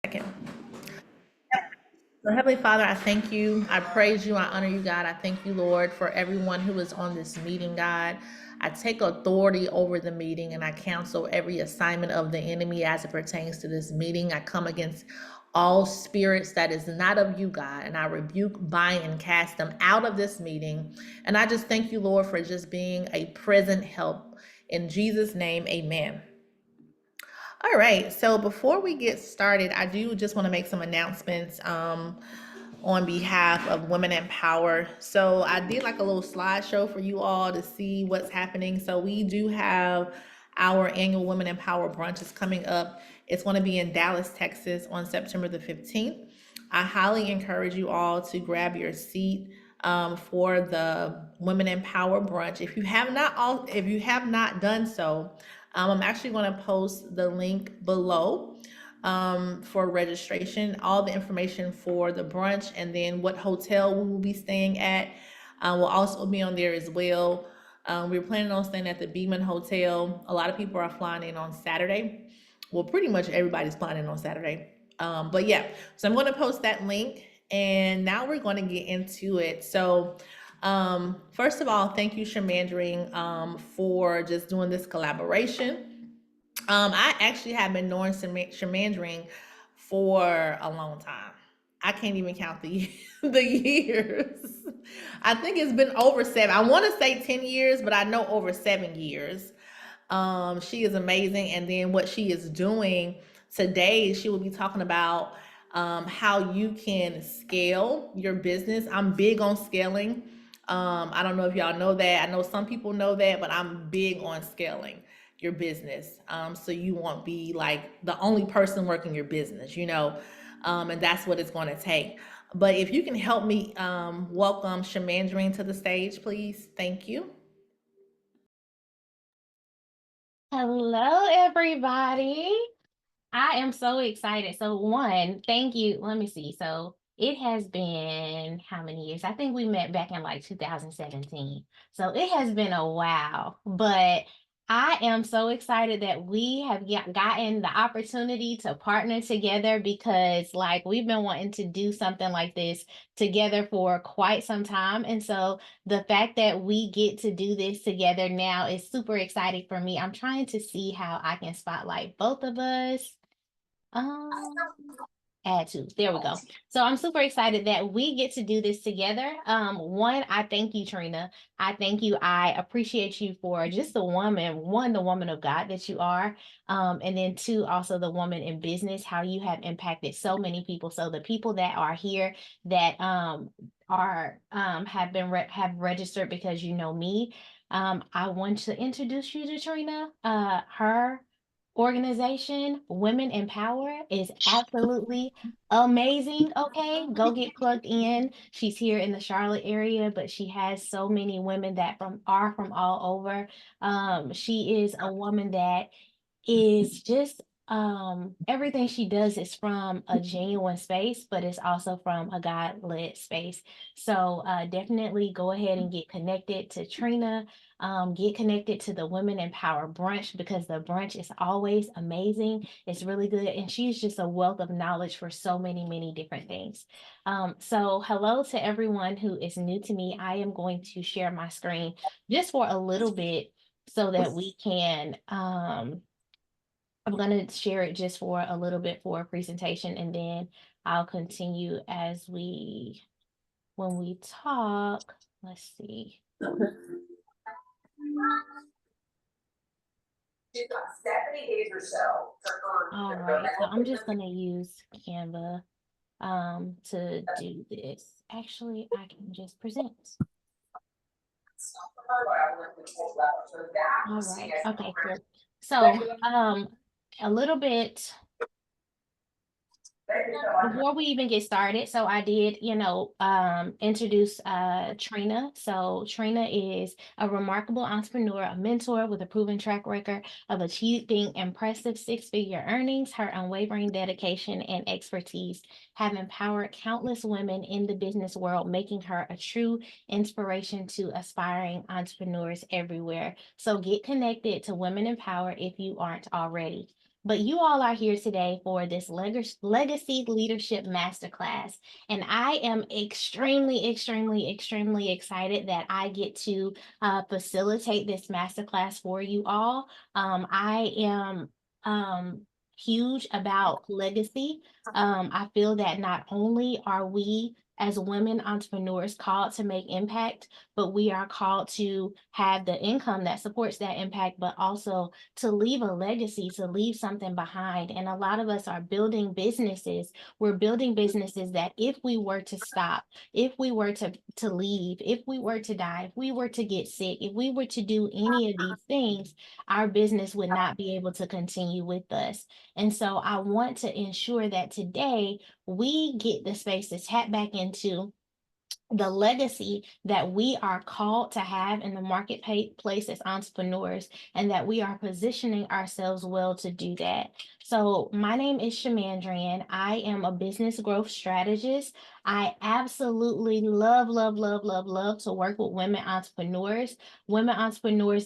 Second. So, Heavenly Father, I thank you. I praise you. I honor you, God. I thank you, Lord, for everyone who is on this meeting, God. I take authority over the meeting and I cancel every assignment of the enemy as it pertains to this meeting. I come against all spirits that is not of you, God, and I rebuke, bind, and cast them out of this meeting. And I just thank you, Lord, for just being a present help. In Jesus' name, amen. All right, so before we get started, I do just want to make some announcements on behalf of Women in Power. So I did like a little slideshow for you all to see what's happening. So we do have our annual Women in Power brunch is coming up. It's going to be in Dallas, Texas on September the 15th. I highly encourage you all to grab your seat for the Women in Power brunch. If you have not done so, I'm actually going to post the link below for registration, all the information for the brunch, and then what hotel we will be staying at will also be on there as well. We're planning on staying at the Beeman Hotel. A lot of people are flying in on Saturday. Well, pretty much everybody's flying in on Saturday. But yeah, so I'm going to post that link, and now we're going to get into it. So, first of all, thank you, Shamandrian, for just doing this collaboration. I actually have been knowing Shamandrian for a long time. I can't even count the the years. I think it's been over seven. I want to say 10 years, but I know over 7 years. She is amazing. And then what she is doing today, she will be talking about how you can scale your business. I'm big on scaling. I don't know if y'all know that. I know some people know that, but I'm big on scaling your business. So you won't be like the only person working your business, and that's what it's going to take. But if you can help me welcome Shamandrine to the stage, please. Thank you. Hello, everybody. I am so excited. So, one, thank you. Let me see. So, it has been how many years? I think we met back in like 2017. So, it has been a while, but I am so excited that we have gotten the opportunity to partner together because, like, we've been wanting to do something like this together for quite some time. And so, the fact that we get to do this together now is super exciting for me. I'm trying to see how I can spotlight both of us. Um, Add to. There we go. So I'm super excited that we get to do this together. One, I thank you, Trina. I thank you. I appreciate you for just the woman, one, the woman of God that you are. And then two, also the woman in business, how you have impacted so many people. So the people that are here that have registered because you know me. I want to introduce you to Trina. Her organization, Women in Power, is absolutely amazing. Okay, go get plugged in. She's here in the Charlotte area, but she has so many women that from all over. She is a woman that is just everything she does is from a genuine space, but it's also from a God-led space. So definitely go ahead and get connected to Trina. Get connected to the Women in Power brunch because the brunch is always amazing. It's really good, and she's just a wealth of knowledge for so many, many different things. So hello to everyone who is new to me. I am going to share my screen just for a little bit so that we can I'm going to share it just for a little bit for a presentation, and then I'll continue when we talk. Let's see. She's got 70 days or so to earn. All right, so I'm just going to use Canva to do this. Actually, I can just present. All right, okay, cool. So a little bit before we even get started, so I did, introduce Trina. So Trina is a remarkable entrepreneur, a mentor with a proven track record of achieving impressive six-figure earnings. Her unwavering dedication and expertise have empowered countless women in the business world, making her a true inspiration to aspiring entrepreneurs everywhere. So get connected to Women in Power if you aren't already. but you all are here today for this Legacy Leadership Masterclass. And I am extremely, extremely, extremely excited that I get to facilitate this masterclass for you all. I am huge about legacy. I feel that not only are we as women entrepreneurs called to make impact, but we are called to have the income that supports that impact, but also to leave a legacy, to leave something behind. And a lot of us are building businesses. We're building businesses that if we were to stop, if we were to leave, if we were to die, if we were to get sick, if we were to do any of these things, our business would not be able to continue with us. And so I want to ensure that today we get the space to tap back into the legacy that we are called to have in the marketplace as entrepreneurs, and that we are positioning ourselves well to do that. So my name is Shamandrian. I am a business growth strategist. I absolutely love to work with women entrepreneurs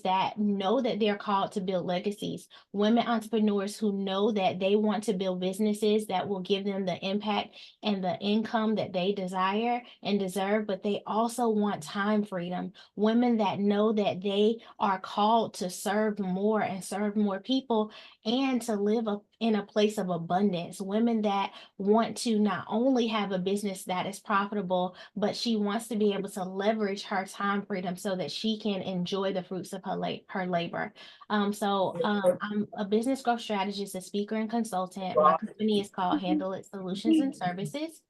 that know that they're called to build legacies, women entrepreneurs who know that they want to build businesses that will give them the impact and the income that they desire and deserve, but they also want time freedom. Women that know that they are called to serve more and serve more people and to live in a place of abundance. Women that want to not only have a business that is profitable, but she wants to be able to leverage her time freedom so that she can enjoy the fruits of her labor. I'm a business growth strategist, a speaker and consultant. My company is called Handle It Solutions and Services.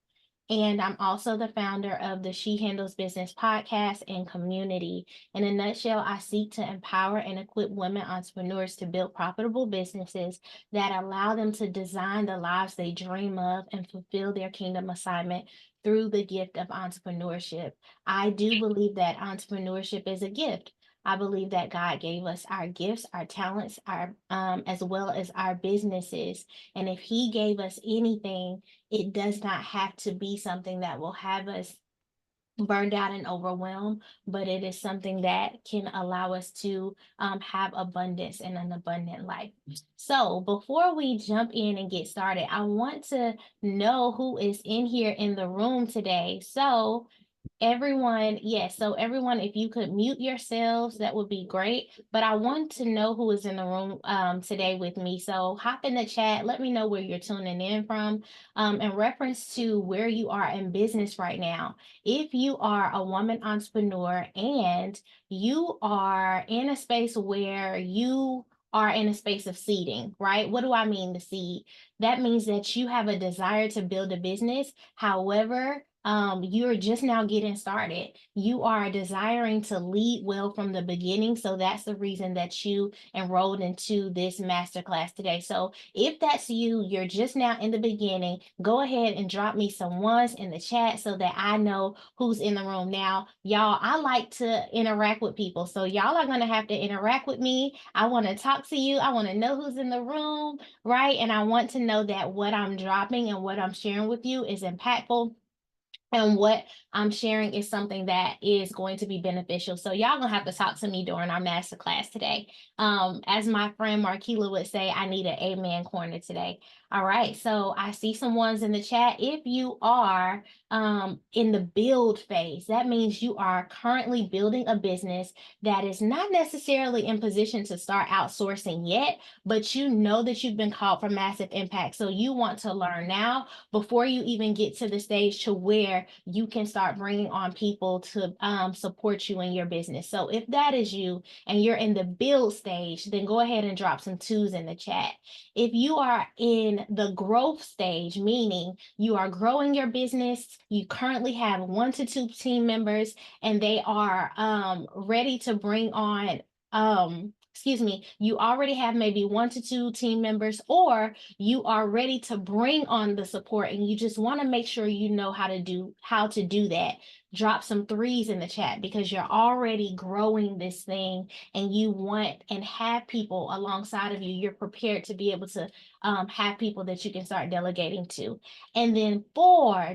And I'm also the founder of the She Handles Business podcast and community. In a nutshell, I seek to empower and equip women entrepreneurs to build profitable businesses that allow them to design the lives they dream of and fulfill their kingdom assignment through the gift of entrepreneurship. I do believe that entrepreneurship is a gift. I believe that God gave us our gifts, our talents, our as well as our businesses. And if He gave us anything, it does not have to be something that will have us burned out and overwhelmed, but it is something that can allow us to have abundance and an abundant life. So before we jump in and get started, I want to know who is in here in the room today. So everyone, yes. So everyone, if you could mute yourselves, that would be great. But I want to know who is in the room today with me. So hop in the chat. Let me know where you're tuning in from. In reference to where you are in business right now. If you are a woman entrepreneur and you are in a space where you are in a space of seeding, right? What do I mean to seed? That means that you have a desire to build a business. However, you're just now getting started. You are desiring to lead well from the beginning. So that's the reason that you enrolled into this masterclass today. So if that's you, you're just now in the beginning, go ahead and drop me some ones in the chat so that I know who's in the room. Now, y'all, I like to interact with people. So y'all are going to have to interact with me. I want to talk to you. I want to know who's in the room, right? And I want to know that what I'm dropping and what I'm sharing with you is impactful and what I'm sharing is something that is going to be beneficial. So y'all gonna have to talk to me during our master class today. As my friend Marquila would say, I need an amen corner today. All right, so I see some ones in the chat. If you are in the build phase, that means you are currently building a business that is not necessarily in position to start outsourcing yet, but you know that you've been called for massive impact. So you want to learn now before you even get to the stage to where you can start bringing on people to support you in your business. So if that is you and you're in the build stage, then go ahead and drop some twos in the chat. If you are in the growth stage, meaning you are growing your business, you currently have 1 to 2 team members and they are ready to bring on you already have maybe 1 to 2 team members, or you are ready to bring on the support and you just want to make sure you know how to do that. Drop some threes in the chat because you're already growing this thing and you want and have people alongside of you. You're prepared to be able to have people that you can start delegating to. And then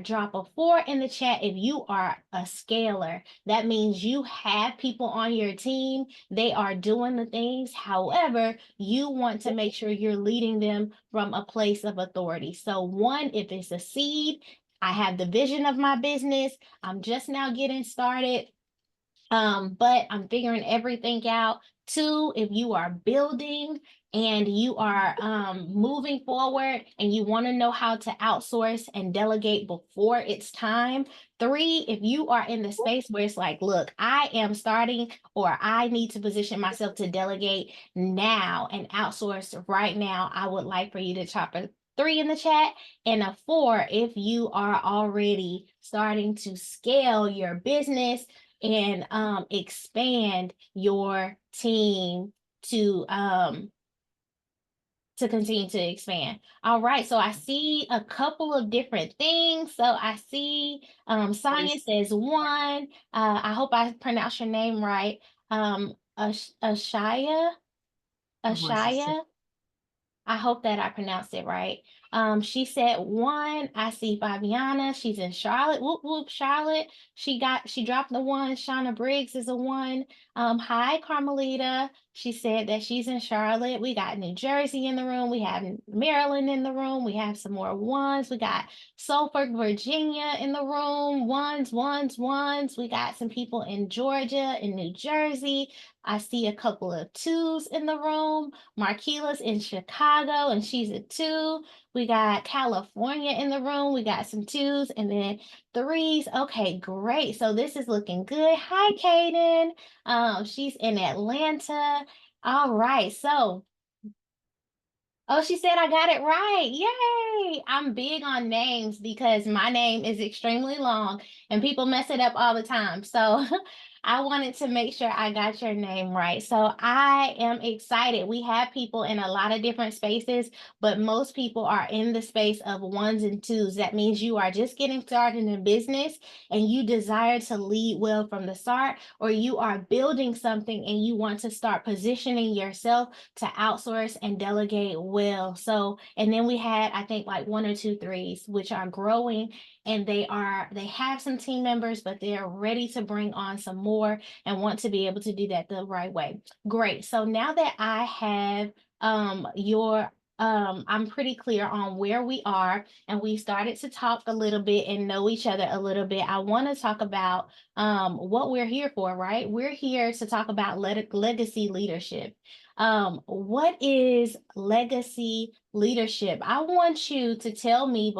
drop a 4 in the chat if you are a scaler. That means you have people on your team. They are doing the thing ways. However, you want to make sure you're leading them from a place of authority. So one, if it's a seed, I have the vision of my business. I'm just now getting started, but I'm figuring everything out. Two, if you are building and you are moving forward and you want to know how to outsource and delegate before it's time. Three, if you are in the space where it's like, look, I am starting or I need to position myself to delegate now and outsource right now, I would like for you to chop a three in the chat, and a four if you are already starting to scale your business and expand your team to continue to expand. All right, so I see a couple of different things. So I see Sonia says one. I hope I pronounced your name right. Ashaya. Ashaya. I hope that I pronounced it right. She said one. I see Fabiana. She's in Charlotte. Whoop whoop, Charlotte. She dropped the one. Shauna Briggs is a one. Hi, Carmelita. She said that she's in Charlotte. We got New Jersey in the room. We have Maryland in the room. We have some more ones. We got Suffolk, Virginia in the room. Ones, ones, ones. We got some people in Georgia and New Jersey. I see a couple of twos in the room. Marquila's in Chicago, and she's a two. We got California in the room. We got some twos and then threes. Okay, great. So this is looking good. Hi, Kaden. She's in Atlanta. All right. So, oh, she said I got it right. Yay. I'm big on names because my name is extremely long and people mess it up all the time. So I wanted to make sure I got your name right. So I am excited. We have people in a lot of different spaces, but most people are in the space of ones and twos. That means you are just getting started in business and you desire to lead well from the start, or you are building something and you want to start positioning yourself to outsource and delegate well. So, and then we had, I think, like one or two threes, which are growing, and they have some team members, but they're ready to bring on some more and want to be able to do that the right way. Great. So now that I have I'm pretty clear on where we are, and we started to talk a little bit and know each other a little bit. I want to talk about what we're here for, right? We're here to talk about legacy leadership. What is legacy leadership? I want you to tell me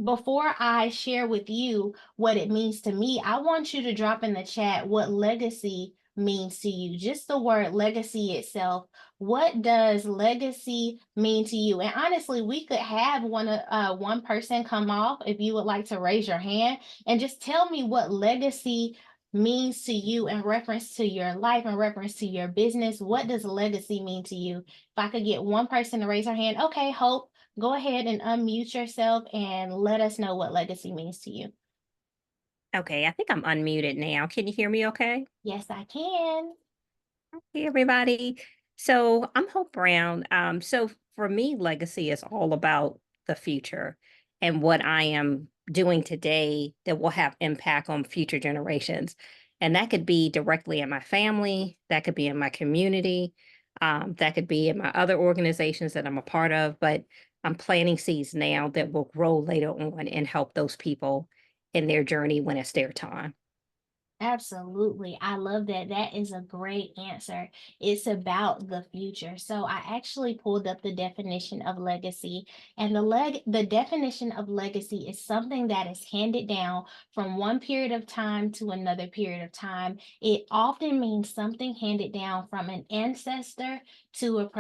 before I share with you what it means to me. I want you to drop in the chat what legacy means to you. Just the word legacy itself. What does legacy mean to you? And honestly, we could have one person come off if you would like to raise your hand and just tell me what legacy means to you in reference to your life, in reference to your business. What does legacy mean to you? If I could get one person to raise her hand. Okay, Hope, go ahead and unmute yourself and let us know what legacy means to you. Okay, I think I'm unmuted now. Can you hear me okay? Yes, I can. Hey, everybody. So I'm Hope Brown. So for me, legacy is all about the future and what I am doing today that will have impact on future generations. And that could be directly in my family, that could be in my community, that could be in my other organizations that I'm a part of. But I'm planting seeds now that will grow later on and help those people in their journey when it's their time. Absolutely. I love that. That is a great answer. It's about the future. So I actually pulled up the definition of legacy, and the definition of legacy is something that is handed down from one period of time to another period of time. It often means something handed down from an ancestor to a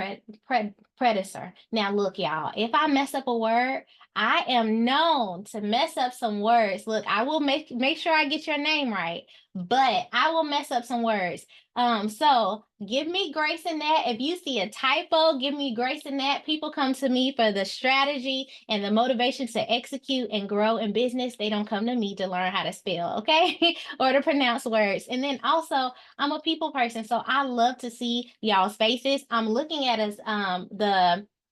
predecessor. Now look, y'all, if I mess up a word, I am known to mess up some words. Look, I will make sure I get your name right, but I will mess up some words. So give me grace in that. If you see a typo, give me grace in that. People come to me for the strategy and the motivation to execute and grow in business. They don't come to me to learn how to spell, okay? Or to pronounce words. And then also, I'm a people person, so I love to see y'all's faces. I'm looking at us,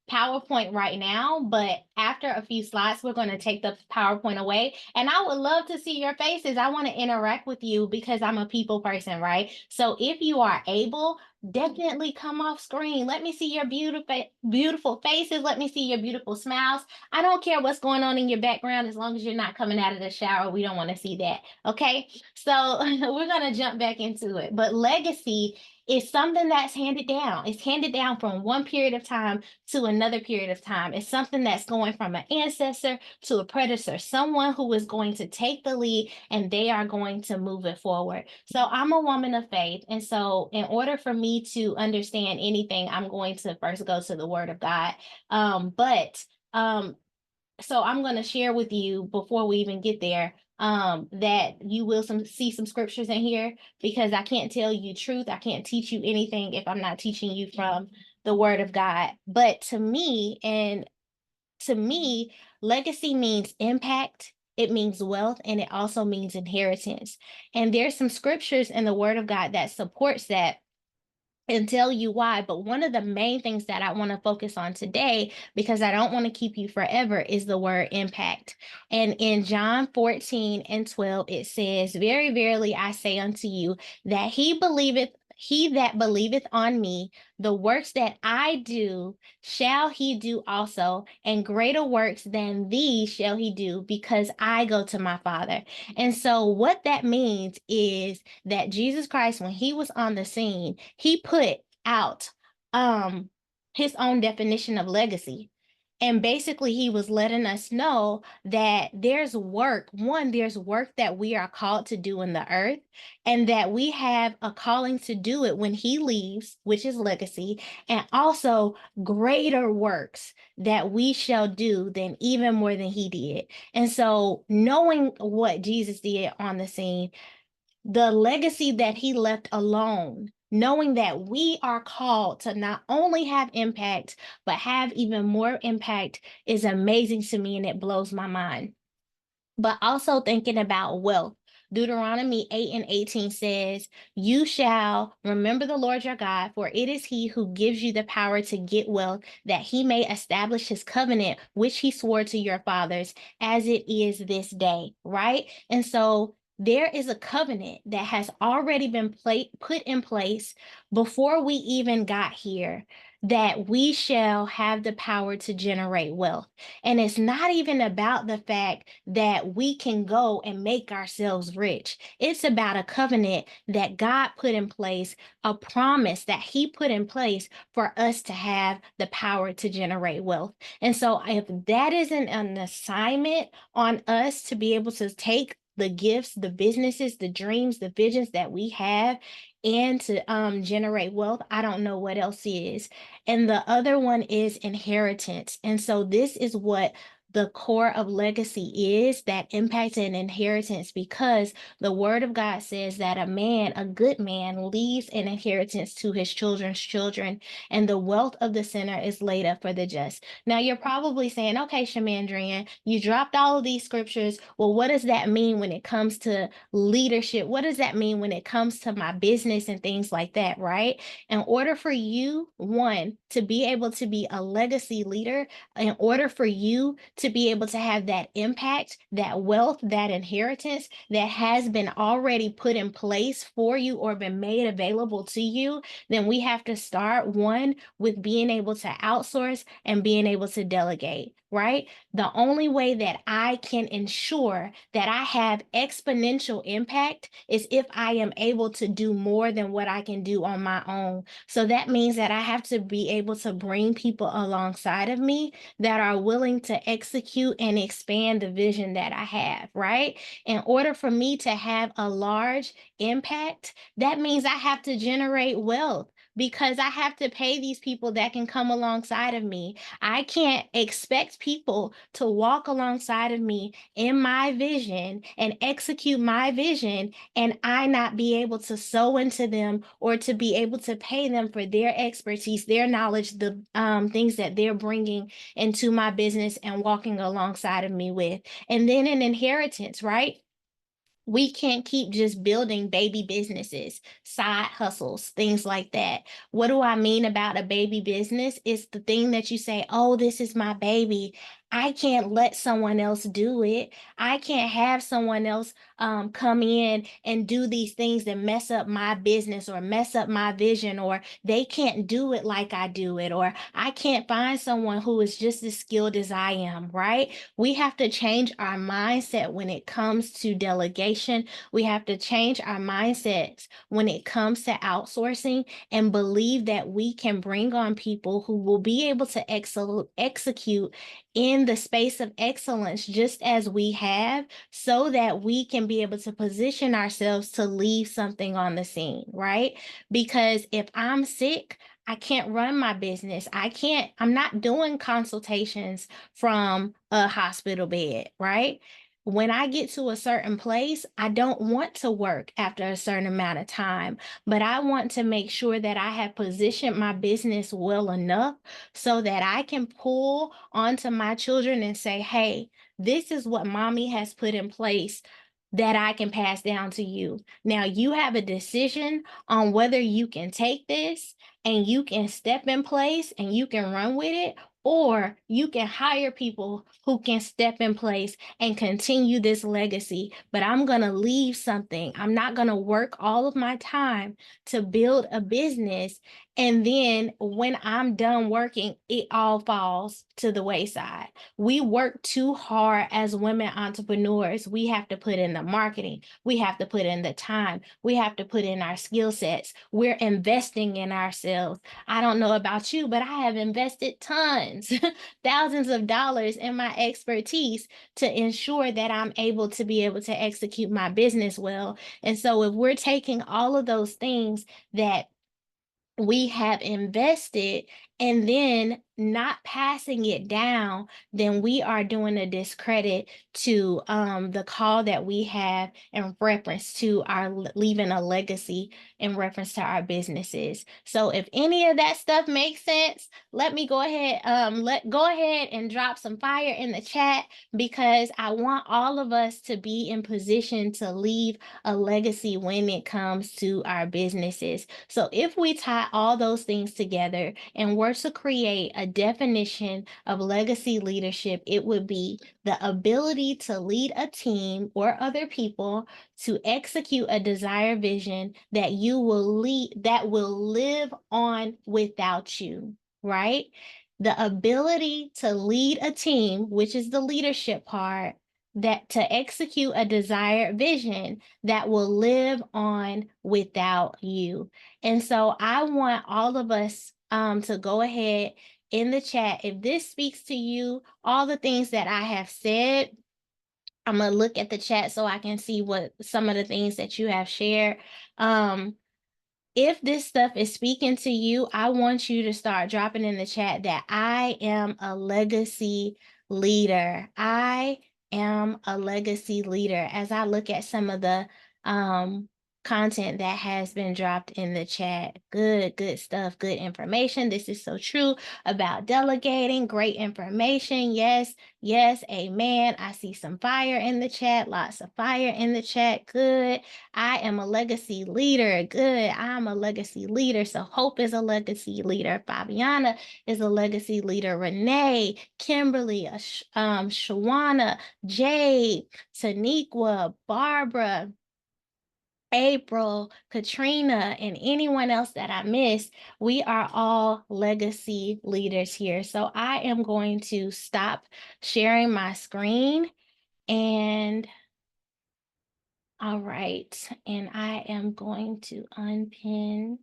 PowerPoint right now, but after a few slides, we're going to take the PowerPoint away. And I would love to see your faces. I want to interact with you because I'm a people person, right? So if you are able, definitely come off screen. Let me see your beautiful faces. Let me see your beautiful smiles. I don't care what's going on in your background as long as you're not coming out of the shower. We don't want to see that. Okay. So we're going to jump back into it. But legacy is something that's handed down. It's handed down from one period of time to another period of time. It's something that's going from an ancestor to a predator, someone who is going to take the lead and they are going to move it forward. So I'm a woman of faith. And so in order for me to understand anything, I'm going to first go to the word of God. So I'm going to share with you before we even get there that you will see some scriptures in here, because I can't tell you truth. I can't teach you anything if I'm not teaching you from the word of God. But to me, legacy means impact. It means wealth, and it also means inheritance. And there's some scriptures in the word of God that supports that and tell you why. But one of the main things that I want to focus on today, because I don't want to keep you forever, is the word impact. And in John 14:12, it says, "Very verily I say unto you, that he that believeth on me, the works that I do shall he do also, and greater works than these shall he do, because I go to my Father." And so what that means is that Jesus Christ, when he was on the scene, he put out his own definition of legacy. And basically, he was letting us know that there's work that we are called to do in the earth, and that we have a calling to do it when he leaves, which is legacy, and also greater works that we shall do than even more than he did. And so, knowing what Jesus did on the scene, the legacy that he left alone, knowing that we are called to not only have impact, but have even more impact, is amazing to me, and it blows my mind. But also thinking about wealth. Deuteronomy 8:18 says, "You shall remember the Lord your God, for it is he who gives you the power to get wealth, that he may establish his covenant, which he swore to your fathers, as it is this day," right? And so there is a covenant that has already been put in place before we even got here, that we shall have the power to generate wealth. And it's not even about the fact that we can go and make ourselves rich. It's about a covenant that God put in place, a promise that he put in place for us to have the power to generate wealth. And so if that isn't an assignment on us to be able to take the gifts, the businesses, the dreams, the visions that we have, and to generate wealth, I don't know what else is. And the other one is inheritance. And so this is what the core of legacy is, that impact and inheritance, because the word of God says that a good man, leaves an inheritance to his children's children, and the wealth of the sinner is laid up for the just. Now you're probably saying, okay, Shamandrian, you dropped all of these scriptures. Well, what does that mean when it comes to leadership? What does that mean when it comes to my business and things like that, right? In order for you, one, to be able to be a legacy leader, in order for you to be able to have that impact, that wealth, that inheritance that has been already put in place for you or been made available to you, then we have to start, one, with being able to outsource and being able to delegate, right? The only way that I can ensure that I have exponential impact is if I am able to do more than what I can do on my own. So that means that I have to be able to bring people alongside of me that are willing to execute and expand the vision that I have, right? In order for me to have a large impact, that means I have to generate wealth, because I have to pay these people that can come alongside of me. I can't expect people to walk alongside of me in my vision and execute my vision, and I not be able to sow into them or to be able to pay them for their expertise, their knowledge, the things that they're bringing into my business and walking alongside of me with. And then an inheritance, right? We can't keep just building baby businesses, side hustles, things like that. What do I mean about a baby business? It's the thing that you say, oh, this is my baby. I can't let someone else do it. I can't have someone else come in and do these things that mess up my business or mess up my vision, or they can't do it like I do it, or I can't find someone who is just as skilled as I am, right? We have to change our mindset when it comes to delegation. We have to change our mindsets when it comes to outsourcing and believe that we can bring on people who will be able to execute in the space of excellence just as we have, so that we can be able to position ourselves to leave something on the scene, right? Because if I'm sick, I can't run my business. I'm not doing consultations from a hospital bed, right? When I get to a certain place, I don't want to work after a certain amount of time, but I want to make sure that I have positioned my business well enough so that I can pull onto my children and say, hey, this is what mommy has put in place that I can pass down to you. Now you have a decision on whether you can take this and you can step in place and you can run with it, or you can hire people who can step in place and continue this legacy. But I'm going to leave something. I'm not going to work all of my time to build a business, and then when I'm done working, it all falls to the wayside. We work too hard as women entrepreneurs. We have to put in the marketing. We have to put in the time. We have to put in our skill sets. We're investing in ourselves. I don't know about you, but I have invested tons, thousands of dollars in my expertise to ensure that I'm able to execute my business well. And so if we're taking all of those things that we have invested and then not passing it down, then we are doing a discredit to the call that we have in reference to our leaving a legacy in reference to our businesses. So if any of that stuff makes sense, let me go ahead, go ahead and drop some fire in the chat, because I want all of us to be in position to leave a legacy when it comes to our businesses. So if we tie all those things together and were to create a definition of legacy leadership, it would be the ability to lead a team or other people to execute a desired vision that will live on without you, right? The ability to lead a team, which is the leadership part, that to execute a desired vision that will live on without you. And so I want all of us to go ahead in the chat. If this speaks to you, all the things that I have said, I'm going to look at the chat so I can see what some of the things that you have shared. If this stuff is speaking to you, I want you to start dropping in the chat that I am a legacy leader. I am a legacy leader. As I look at some of the content that has been dropped in the chat. Good stuff, good information. This is so true about delegating. Great information. Yes, amen. I see some fire in the chat, lots of fire in the chat. Good. I am a legacy leader. Good. I'm a legacy leader. So Hope is a legacy leader. Fabiana is a legacy leader. Renee, Kimberly, Shawana, Jade, Taniqua, Barbara, April, Katrina, and anyone else that I missed, we are all legacy leaders here. So I am going to stop sharing my screen, and all right, and I am going to unpin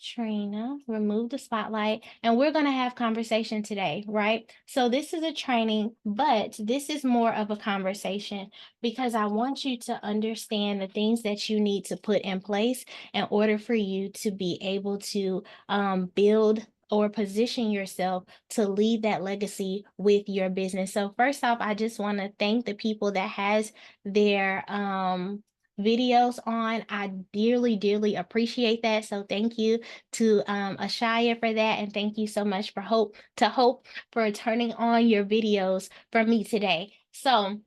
Trina, remove the spotlight, and we're going to have conversation today, right? So this is a training, but this is more of a conversation, because I want you to understand the things that you need to put in place in order for you to be able to build or position yourself to lead that legacy with your business. So first off, I just want to thank the people that has their videos on. I dearly appreciate that. So thank you to Ashaya for that, and thank you so much for Hope for turning on your videos for me today. So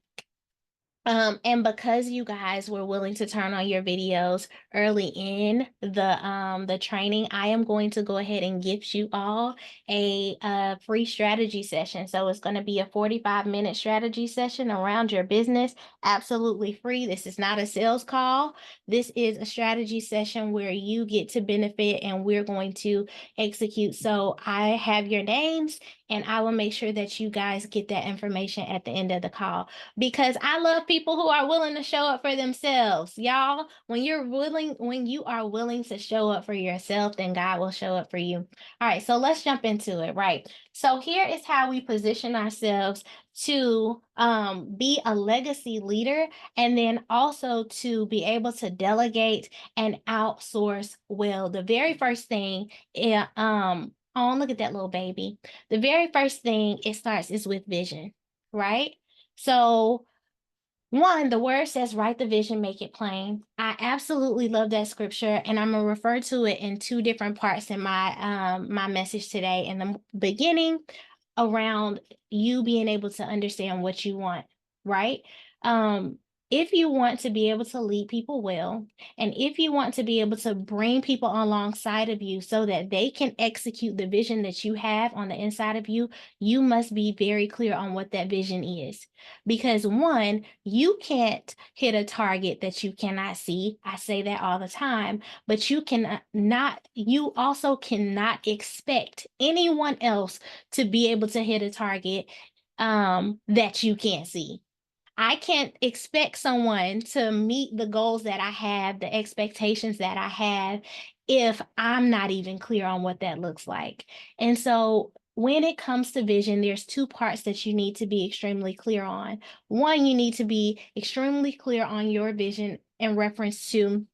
And because you guys were willing to turn on your videos early in the training, I am going to go ahead and gift you all a free strategy session. So it's going to be a 45-minute strategy session around your business, absolutely free. This is not a sales call. This is a strategy session where you get to benefit and we're going to execute. So I have your names and I will make sure that you guys get that information at the end of the call, because I love people who are willing to show up for themselves. Y'all, when you are willing to show up for yourself, then God will show up for you. All right, so let's jump into it, right? So here is how we position ourselves to be a legacy leader, and then also to be able to delegate and outsource well. The very first thing, oh, look at that little baby. The very first thing it starts is with vision, right? So one, the word says, write the vision, make it plain. I absolutely love that scripture, and I'm gonna refer to it in two different parts in my message today. In the beginning, around you being able to understand what you want, right? If you want to be able to lead people well, and if you want to be able to bring people alongside of you so that they can execute the vision that you have on the inside of you, you must be very clear on what that vision is. Because one, you can't hit a target that you cannot see. I say that all the time, but you also cannot expect anyone else to be able to hit a target that you can't see. I can't expect someone to meet the goals that I have, the expectations that I have, if I'm not even clear on what that looks like. And so when it comes to vision, there's two parts that you need to be extremely clear on. One, you need to be extremely clear on your vision in reference to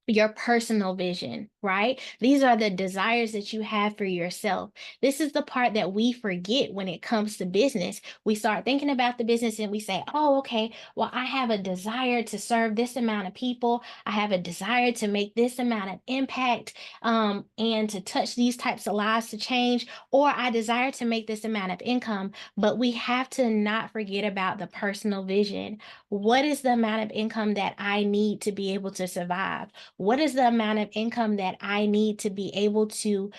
your personal vision, right? These are the desires that you have for yourself. This is the part that we forget when it comes to business. We start thinking about the business and we say, oh, okay, well, I have a desire to serve this amount of people. I have a desire to make this amount of impact, and to touch these types of lives to change, or I desire to make this amount of income. But we have to not forget about the personal vision. What is the amount of income that I need to be able to survive? What is the amount of income that I need to be able to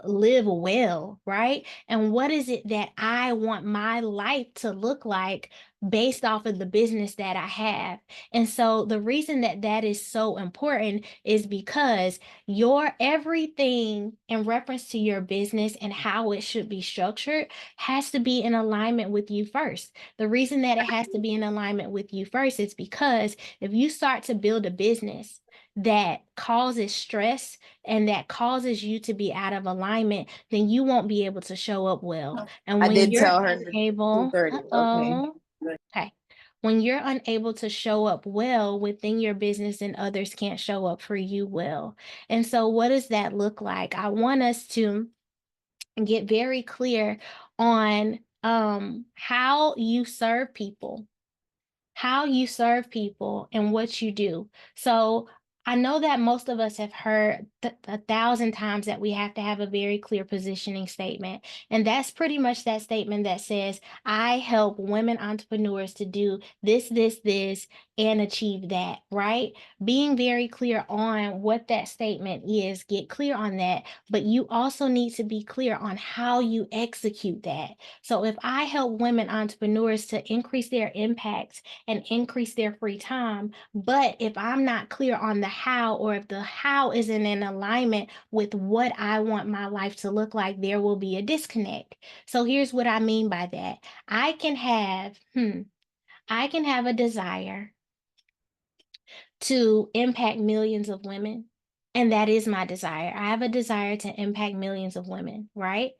live well, right? And what is it that I want my life to look like based off of the business that I have? And so the reason that that is so important is because your everything in reference to your business and how it should be structured has to be in alignment with you first. The reason that it has to be in alignment with you first is because if you start to build a business that causes stress and that causes you to be out of alignment, then you won't be able to show up well. And when you're unable, okay. When you're unable to show up well within your business, then others can't show up for you well. And so what does that look like? I want us to get very clear on how you serve people, and what you do. So I know that most of us have heard 1,000 times that we have to have a very clear positioning statement. And that's pretty much that statement that says, I help women entrepreneurs to do this, and achieve that, right? Being very clear on what that statement is, get clear on that, but you also need to be clear on how you execute that. So if I help women entrepreneurs to increase their impact and increase their free time, but if I'm not clear on the how, or if the how isn't in alignment with what I want my life to look like, there will be a disconnect. So here's what I mean by that. I can have a desire to impact millions of women. And that is my desire. I have a desire to impact millions of women, right?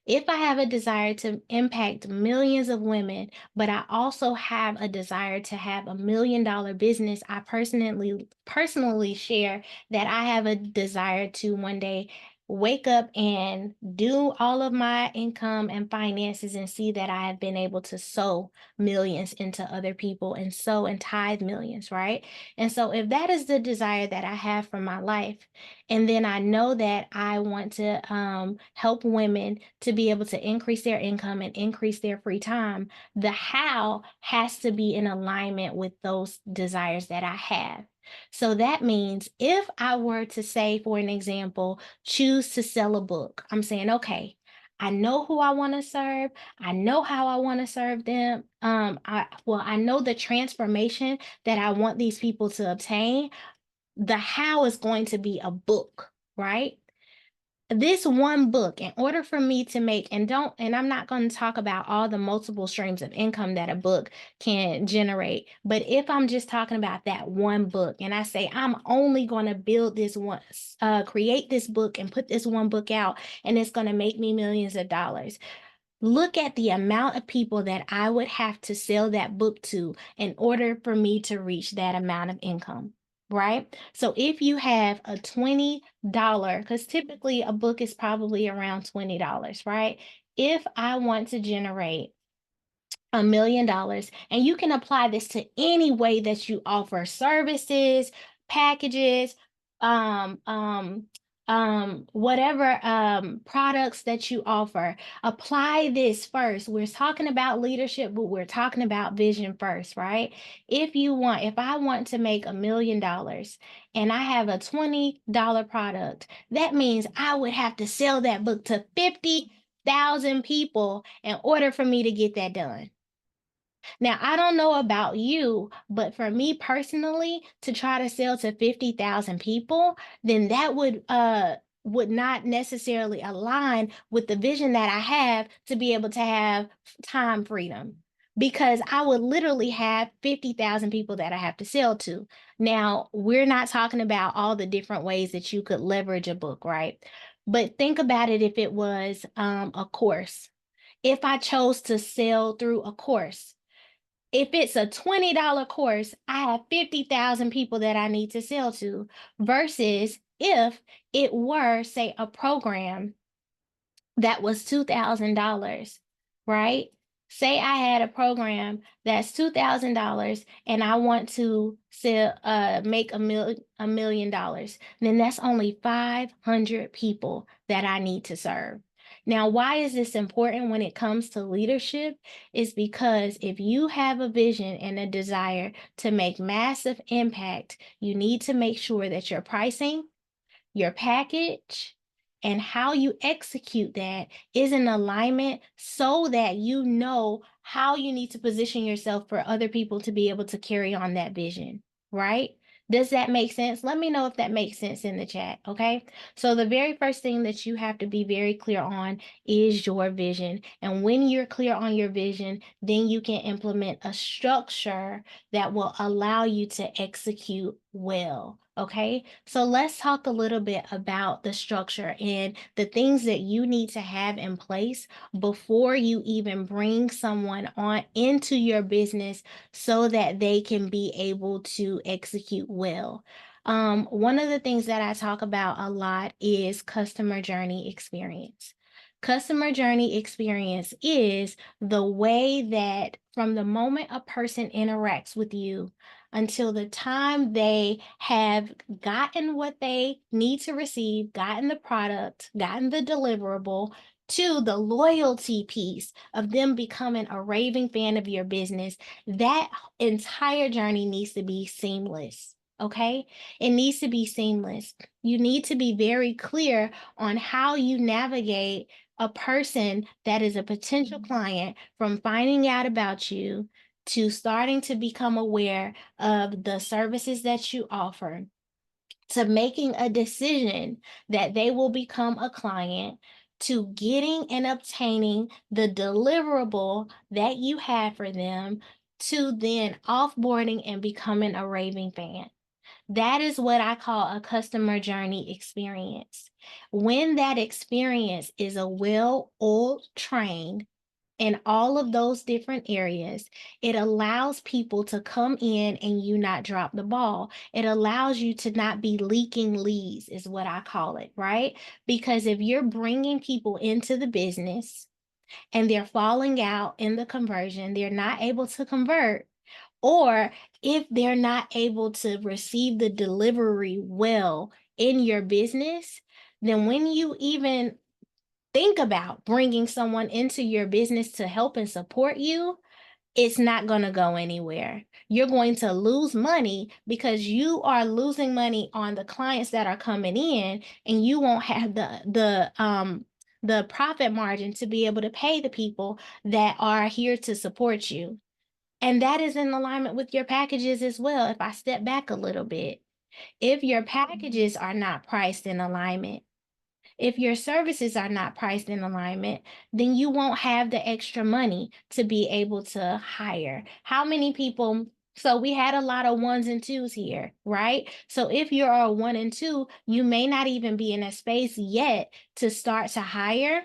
If I have a desire to impact millions of women, but I also have a desire to have $1 million business, I personally share that I have a desire to one day wake up and do all of my income and finances and see that I have been able to sow millions into other people and sow and tithe millions, right? And so if that is the desire that I have for my life, and then I know that I want to help women to be able to increase their income and increase their free time, the how has to be in alignment with those desires that I have. So that means if I were to say, for an example, choose to sell a book, I'm saying, okay, I know who I want to serve. I know how I want to serve them. I know the transformation that I want these people to obtain. The how is going to be a book, right? This one book, in order for me to make, and I'm not going to talk about all the multiple streams of income that a book can generate, but if I'm just talking about that one book and I say, I'm only going to build this one, create this book and put this one book out, and it's going to make me millions of dollars. Look at the amount of people that I would have to sell that book to in order for me to reach that amount of income, right? So if you have a $20, because typically a book is probably around $20, right? If I want to generate $1 million, and you can apply this to any way that you offer services, packages, whatever products that you offer. Apply this first. We're talking about leadership, but we're talking about vision first, right? If I want to make $1 million and I have a $20 product, that means I would have to sell that book to 50,000 people in order for me to get that done. Now, I don't know about you, but for me personally, to try to sell to 50,000 people, then that would not necessarily align with the vision that I have to be able to have time freedom, because I would literally have 50,000 people that I have to sell to. Now, we're not talking about all the different ways that you could leverage a book, right? But think about it if it was a course. If I chose to sell through a course, if it's a $20 course, I have 50,000 people that I need to sell to, versus if it were, say, a program that was $2,000, right? Say I had a program that's $2,000 and I want to make $1 million, then that's only 500 people that I need to serve. Now, why is this important when it comes to leadership? Is because if you have a vision and a desire to make massive impact, you need to make sure that your pricing, your package, and how you execute that is in alignment, so that you know how you need to position yourself for other people to be able to carry on that vision, right? Does that make sense? Let me know if that makes sense in the chat, okay? So the very first thing that you have to be very clear on is your vision. And when you're clear on your vision, then you can implement a structure that will allow you to execute well. Okay, so let's talk a little bit about the structure and the things that you need to have in place before you even bring someone on into your business so that they can be able to execute well. One of the things that I talk about a lot is customer journey experience. Customer journey experience is the way that from the moment a person interacts with you until the time they have gotten what they need to receive, gotten the product, gotten the deliverable, to the loyalty piece of them becoming a raving fan of your business, that entire journey needs to be seamless. Okay, it needs to be seamless. You need to be very clear on how you navigate a person that is a potential client from finding out about you to starting to become aware of the services that you offer, to making a decision that they will become a client, to getting and obtaining the deliverable that you have for them, to then offboarding and becoming a raving fan. That is what I call a customer journey experience. When that experience is a well-oiled train, in all of those different areas, it allows people to come in and you not drop the ball. It allows you to not be leaking leads, is what I call it, right? Because if you're bringing people into the business and they're falling out in the conversion, they're not able to convert, or if they're not able to receive the delivery well in your business, then when you even think about bringing someone into your business to help and support you, it's not going to go anywhere. You're going to lose money because you are losing money on the clients that are coming in, and you won't have the profit margin to be able to pay the people that are here to support you. And that is in alignment with your packages as well. If I step back a little bit, if your packages are not priced in alignment, if your services are not priced in alignment, then you won't have the extra money to be able to hire. How many people? So we had a lot of ones and twos here, right? So if you're a 1 and 2, you may not even be in a space yet to start to hire.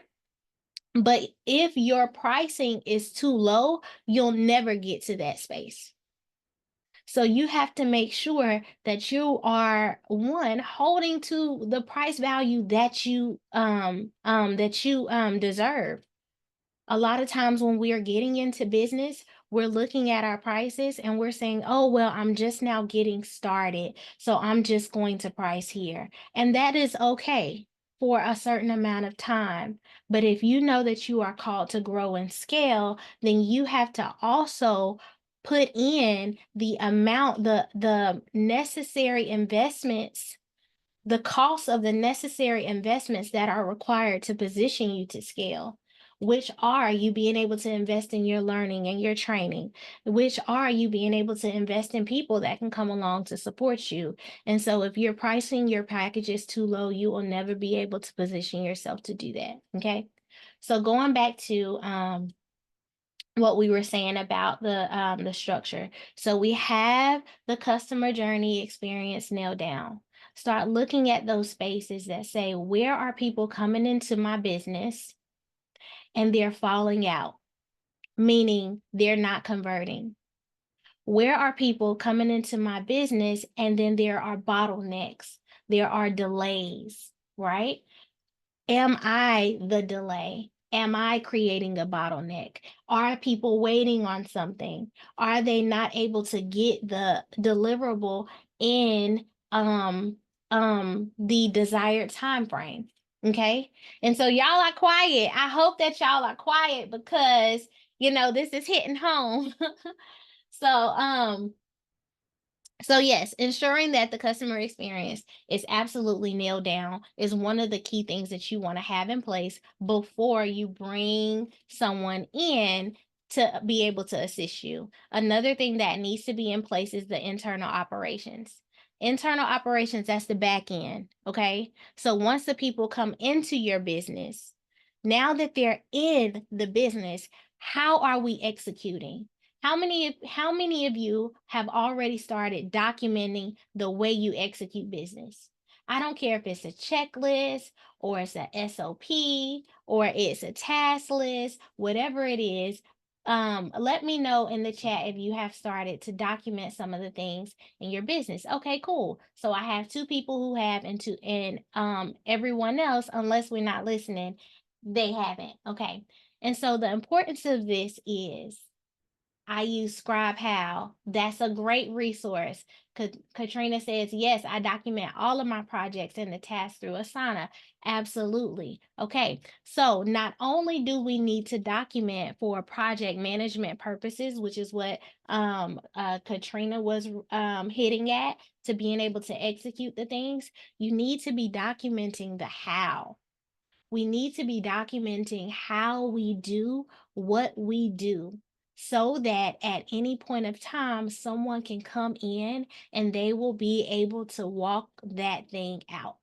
But if your pricing is too low, you'll never get to that space. So you have to make sure that you are, one, holding to the price value that you deserve. A lot of times when we are getting into business, we're looking at our prices and we're saying, oh, well, I'm just now getting started, so I'm just going to price here. And that is okay for a certain amount of time. But if you know that you are called to grow and scale, then you have to also put in the amount, the necessary investments, the cost of the necessary investments that are required to position you to scale, which are you being able to invest in your learning and your training, which are you being able to invest in people that can come along to support you. And so if you're pricing your packages too low, you will never be able to position yourself to do that. Okay. So going back to what we were saying about the structure. So we have the customer journey experience nailed down. Start looking at those spaces that say, where are people coming into my business and they're falling out, meaning they're not converting? Where are people coming into my business and then there are bottlenecks, there are delays, right? Am I the delay? Am I creating a bottleneck? Are people waiting on something? Are they not able to get the deliverable in the desired time frame? Okay. And so y'all are quiet. I hope that y'all are quiet because this is hitting home. So so yes, ensuring that the customer experience is absolutely nailed down is one of the key things that you want to have in place before you bring someone in to be able to assist you. Another thing that needs to be in place is the internal operations. Internal operations, that's the back end, okay? So once the people come into your business, now that they're in the business, how are we executing? How many of you have already started documenting the way you execute business? I don't care if it's a checklist or it's a SOP or it's a task list, whatever it is. Let me know in the chat if you have started to document some of the things in your business. Okay, cool. So I have 2 people who have, and everyone else, unless we're not listening, they haven't. Okay. And so the importance of this is, I use Scribe How. That's a great resource. Katrina says, yes, I document all of my projects and the tasks through Asana. Absolutely. Okay, so not only do we need to document for project management purposes, which is what Katrina was hitting at, to being able to execute the things, you need to be documenting the how. We need to be documenting how we do what we do, so that at any point of time, someone can come in and they will be able to walk that thing out.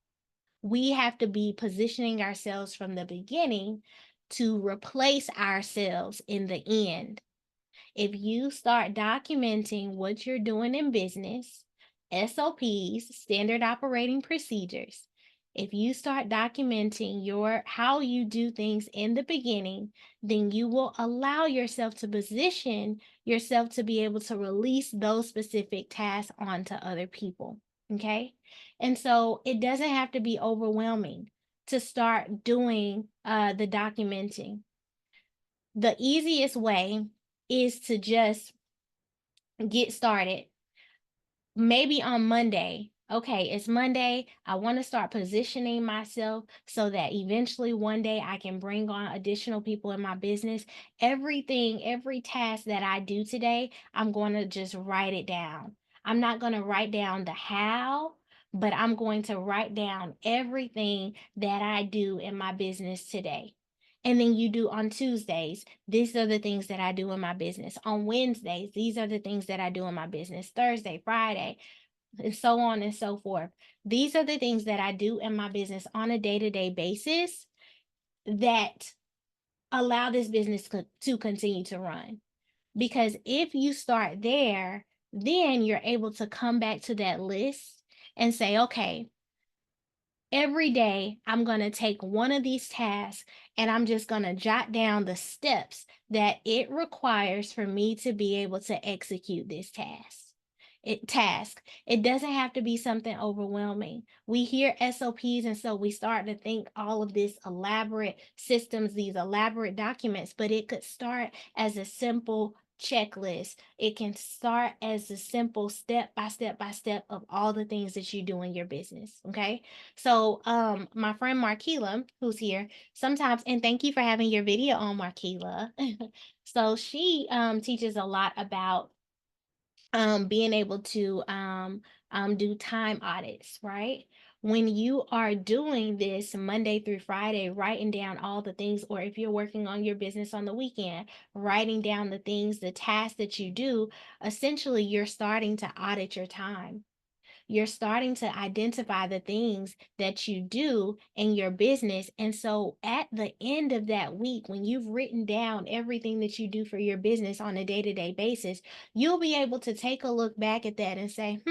We have to be positioning ourselves from the beginning to replace ourselves in the end. If you start documenting what you're doing in business, SOPs, standard operating procedures, If you start documenting how you do things in the beginning, then you will allow yourself to position yourself to be able to release those specific tasks onto other people. Okay. And so it doesn't have to be overwhelming to start doing the documenting. The easiest way is to just get started. Maybe on Monday, okay, it's Monday. I want to start positioning myself so that eventually one day I can bring on additional people in my business. Every task that I do today, I'm going to just write it down. I'm not going to write down the how, but I'm going to write down everything that I do in my business today. And then you do on Tuesdays, these are the things that I do in my business. On Wednesdays, these are the things that I do in my business. Thursday, Friday, and so on and so forth. These are the things that I do in my business on a day-to-day basis that allow this business to continue to run. Because if you start there, then you're able to come back to that list and say, okay, every day I'm going to take one of these tasks and I'm just going to jot down the steps that it requires for me to be able to execute this task. It doesn't have to be something overwhelming. We hear SOPs, and so we start to think all of this elaborate systems, these elaborate documents, but it could start as a simple checklist. It can start as a simple step by step of all the things that you do in your business. Okay. So my friend Marquila, who's here sometimes, and thank you for having your video on, Marquila. So she teaches a lot about being able to do time audits, right? When you are doing this Monday through Friday, writing down all the things, or if you're working on your business on the weekend, writing down the things, the tasks that you do, essentially you're starting to audit your time. You're starting to identify the things that you do in your business. And so at the end of that week, when you've written down everything that you do for your business on a day-to-day basis, you'll be able to take a look back at that and say,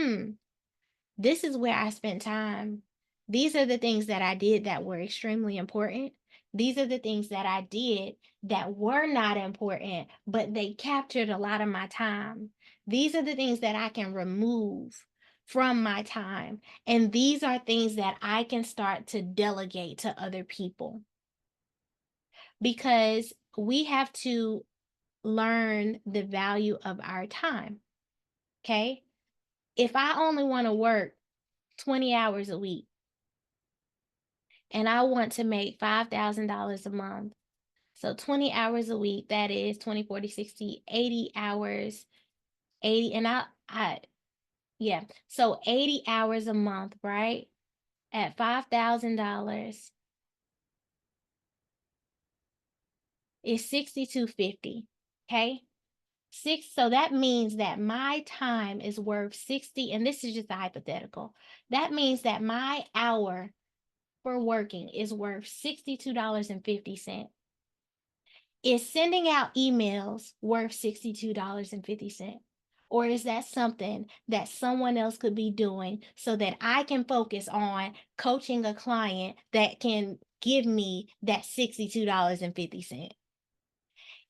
this is where I spent time. These are the things that I did that were extremely important. These are the things that I did that were not important, but they captured a lot of my time. These are the things that I can remove from my time. And these are things that I can start to delegate to other people. Because we have to learn the value of our time. Okay? If I only want to work 20 hours a week, and I want to make $5,000 a month. So 20 hours a week, that is 20, 40, 60, 80 hours, 80, and yeah. So 80 hours a month, right? At $5,000 is $6,250. Okay. So that means that my time is worth 60, and this is just a hypothetical. That means that my hour for working is worth $62.50. Is sending out emails worth $62.50? Or is that something that someone else could be doing so that I can focus on coaching a client that can give me that $62.50?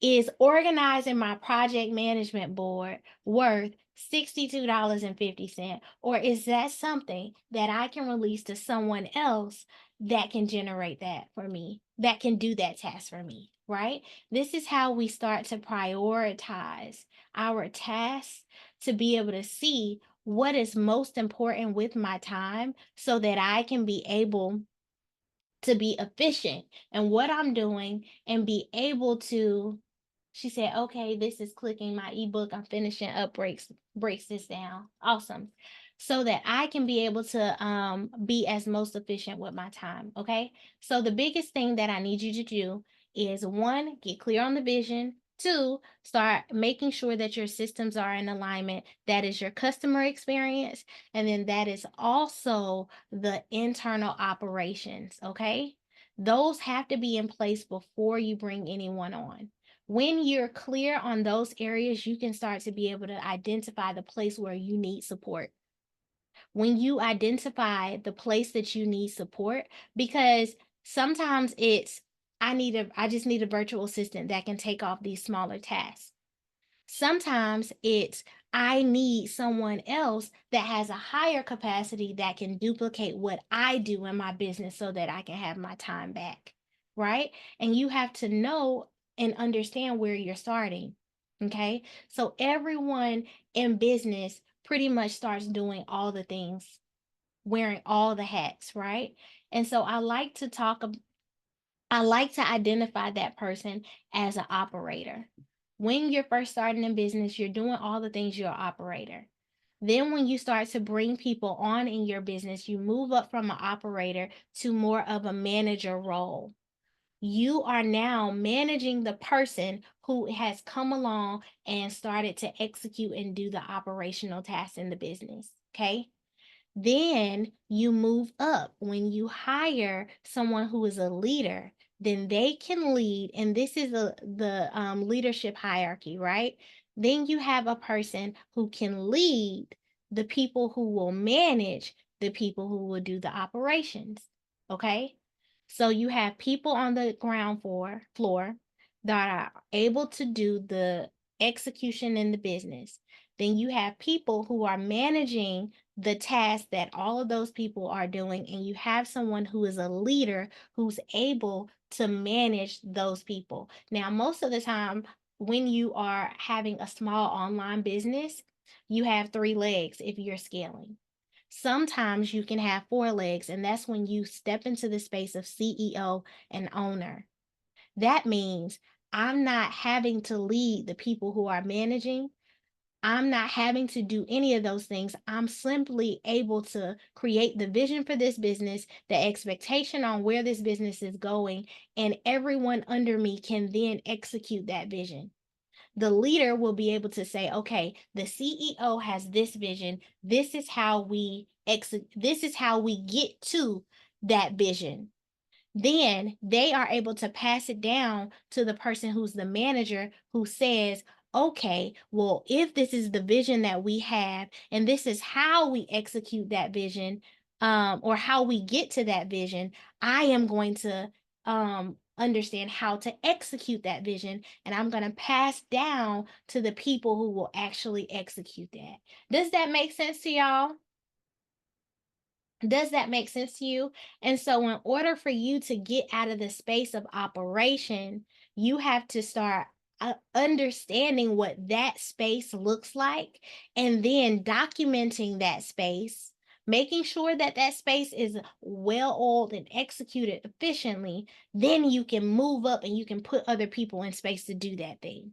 Is organizing my project management board worth $62.50? Or is that something that I can release to someone else that can generate that for me, that can do that task for me, right? This is how we start to prioritize our tasks to be able to see what is most important with my time so that I can be able to be efficient in what I'm doing and be able to. She said, okay, this is clicking my ebook. I'm finishing up, breaks this down. Awesome. So that I can be able to be as most efficient with my time. Okay. So the biggest thing that I need you to do is 1, get clear on the vision. 2, start making sure that your systems are in alignment. That is your customer experience. And then that is also the internal operations. Okay. Those have to be in place before you bring anyone on. When you're clear on those areas, you can start to be able to identify the place where you need support, when you identify the place that you need support, because sometimes it's, I just need a virtual assistant that can take off these smaller tasks. Sometimes it's, I need someone else that has a higher capacity that can duplicate what I do in my business so that I can have my time back, right? And you have to know and understand where you're starting, okay? So everyone in business pretty much starts doing all the things, wearing all the hats, right? And so I like to identify that person as an operator. When you're first starting in business, you're doing all the things, you're an operator. Then when you start to bring people on in your business, you move up from an operator to more of a manager role. You are now managing the person who has come along and started to execute and do the operational tasks in the business, okay? Then you move up. When you hire someone who is a leader, then they can lead. And this is the leadership hierarchy, right? Then you have a person who can lead the people who will manage the people who will do the operations. Okay. So you have people on the ground floor that are able to do the execution in the business. Then you have people who are managing the task that all of those people are doing, and you have someone who is a leader who's able to manage those people. Now, most of the time, when you are having a small online business, you have 3 legs if you're scaling. Sometimes you can have 4 legs, and that's when you step into the space of CEO and owner. That means I'm not having to lead the people who are managing. I'm not having to do any of those things. I'm simply able to create the vision for this business, the expectation on where this business is going, and everyone under me can then execute that vision. The leader will be able to say, okay, the CEO has this vision. This is how we this is how we get to that vision. Then they are able to pass it down to the person who's the manager, who says, okay, well, if this is the vision that we have, and this is how we execute that vision, or how we get to that vision, I am going to understand how to execute that vision, and I'm going to pass down to the people who will actually execute that. Does that make sense to y'all? Does that make sense to you? And so, in order for you to get out of the space of operation, you have to start understanding what that space looks like, and then documenting that space, making sure that that space is well oiled and executed efficiently. Then you can move up and you can put other people in space to do that thing.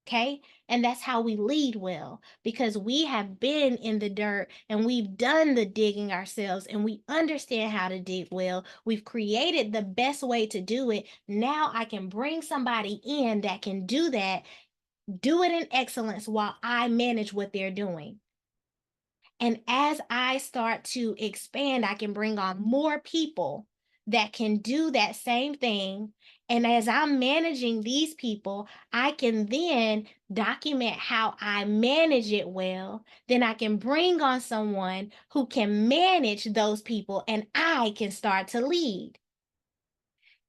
Okay. And that's how we lead well, because we have been in the dirt and we've done the digging ourselves and we understand how to dig well. We've created the best way to do it. Now I can bring somebody in that can do that, do it in excellence while I manage what they're doing. And as I start to expand, I can bring on more people that can do that same thing. And as I'm managing these people, I can then document how I manage it well. Then I can bring on someone who can manage those people, and I can start to lead.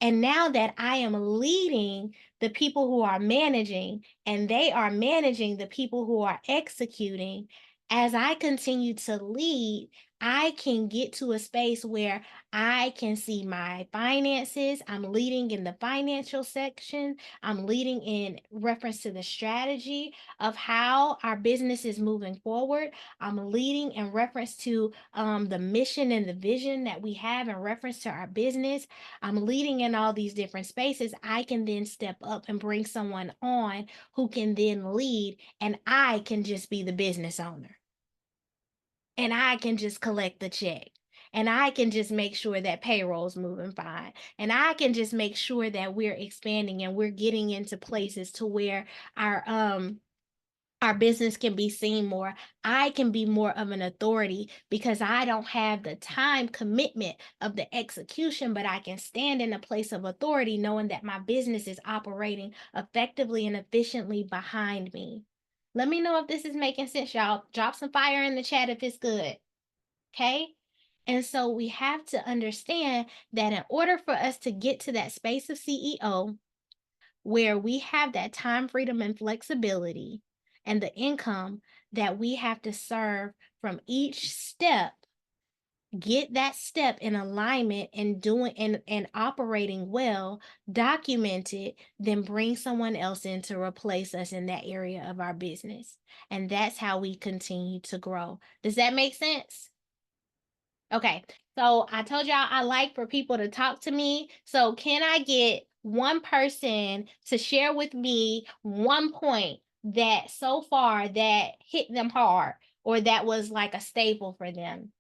And now that I am leading the people who are managing, and they are managing the people who are executing, as I continue to lead, I can get to a space where I can see my finances. I'm leading in the financial section. I'm leading in reference to the strategy of how our business is moving forward. I'm leading in reference to the mission and the vision that we have in reference to our business. I'm leading in all these different spaces. I can then step up and bring someone on who can then lead, and I can just be the business owner. And I can just collect the check. And I can just make sure that payroll's moving fine. And I can just make sure that we're expanding and we're getting into places to where our business can be seen more. I can be more of an authority because I don't have the time commitment of the execution, but I can stand in a place of authority knowing that my business is operating effectively and efficiently behind me. Let me know if this is making sense, y'all. Drop some fire in the chat if it's good. Okay. And so we have to understand that in order for us to get to that space of CEO, where we have that time freedom and flexibility and the income that we have to serve from each step, get that step in alignment and doing and operating well, document it, then bring someone else in to replace us in that area of our business. And that's how we continue to grow. Does that make sense? Okay, so I told y'all I like for people to talk to me. So can I get one person to share with me one point that so far that hit them hard or that was like a staple for them?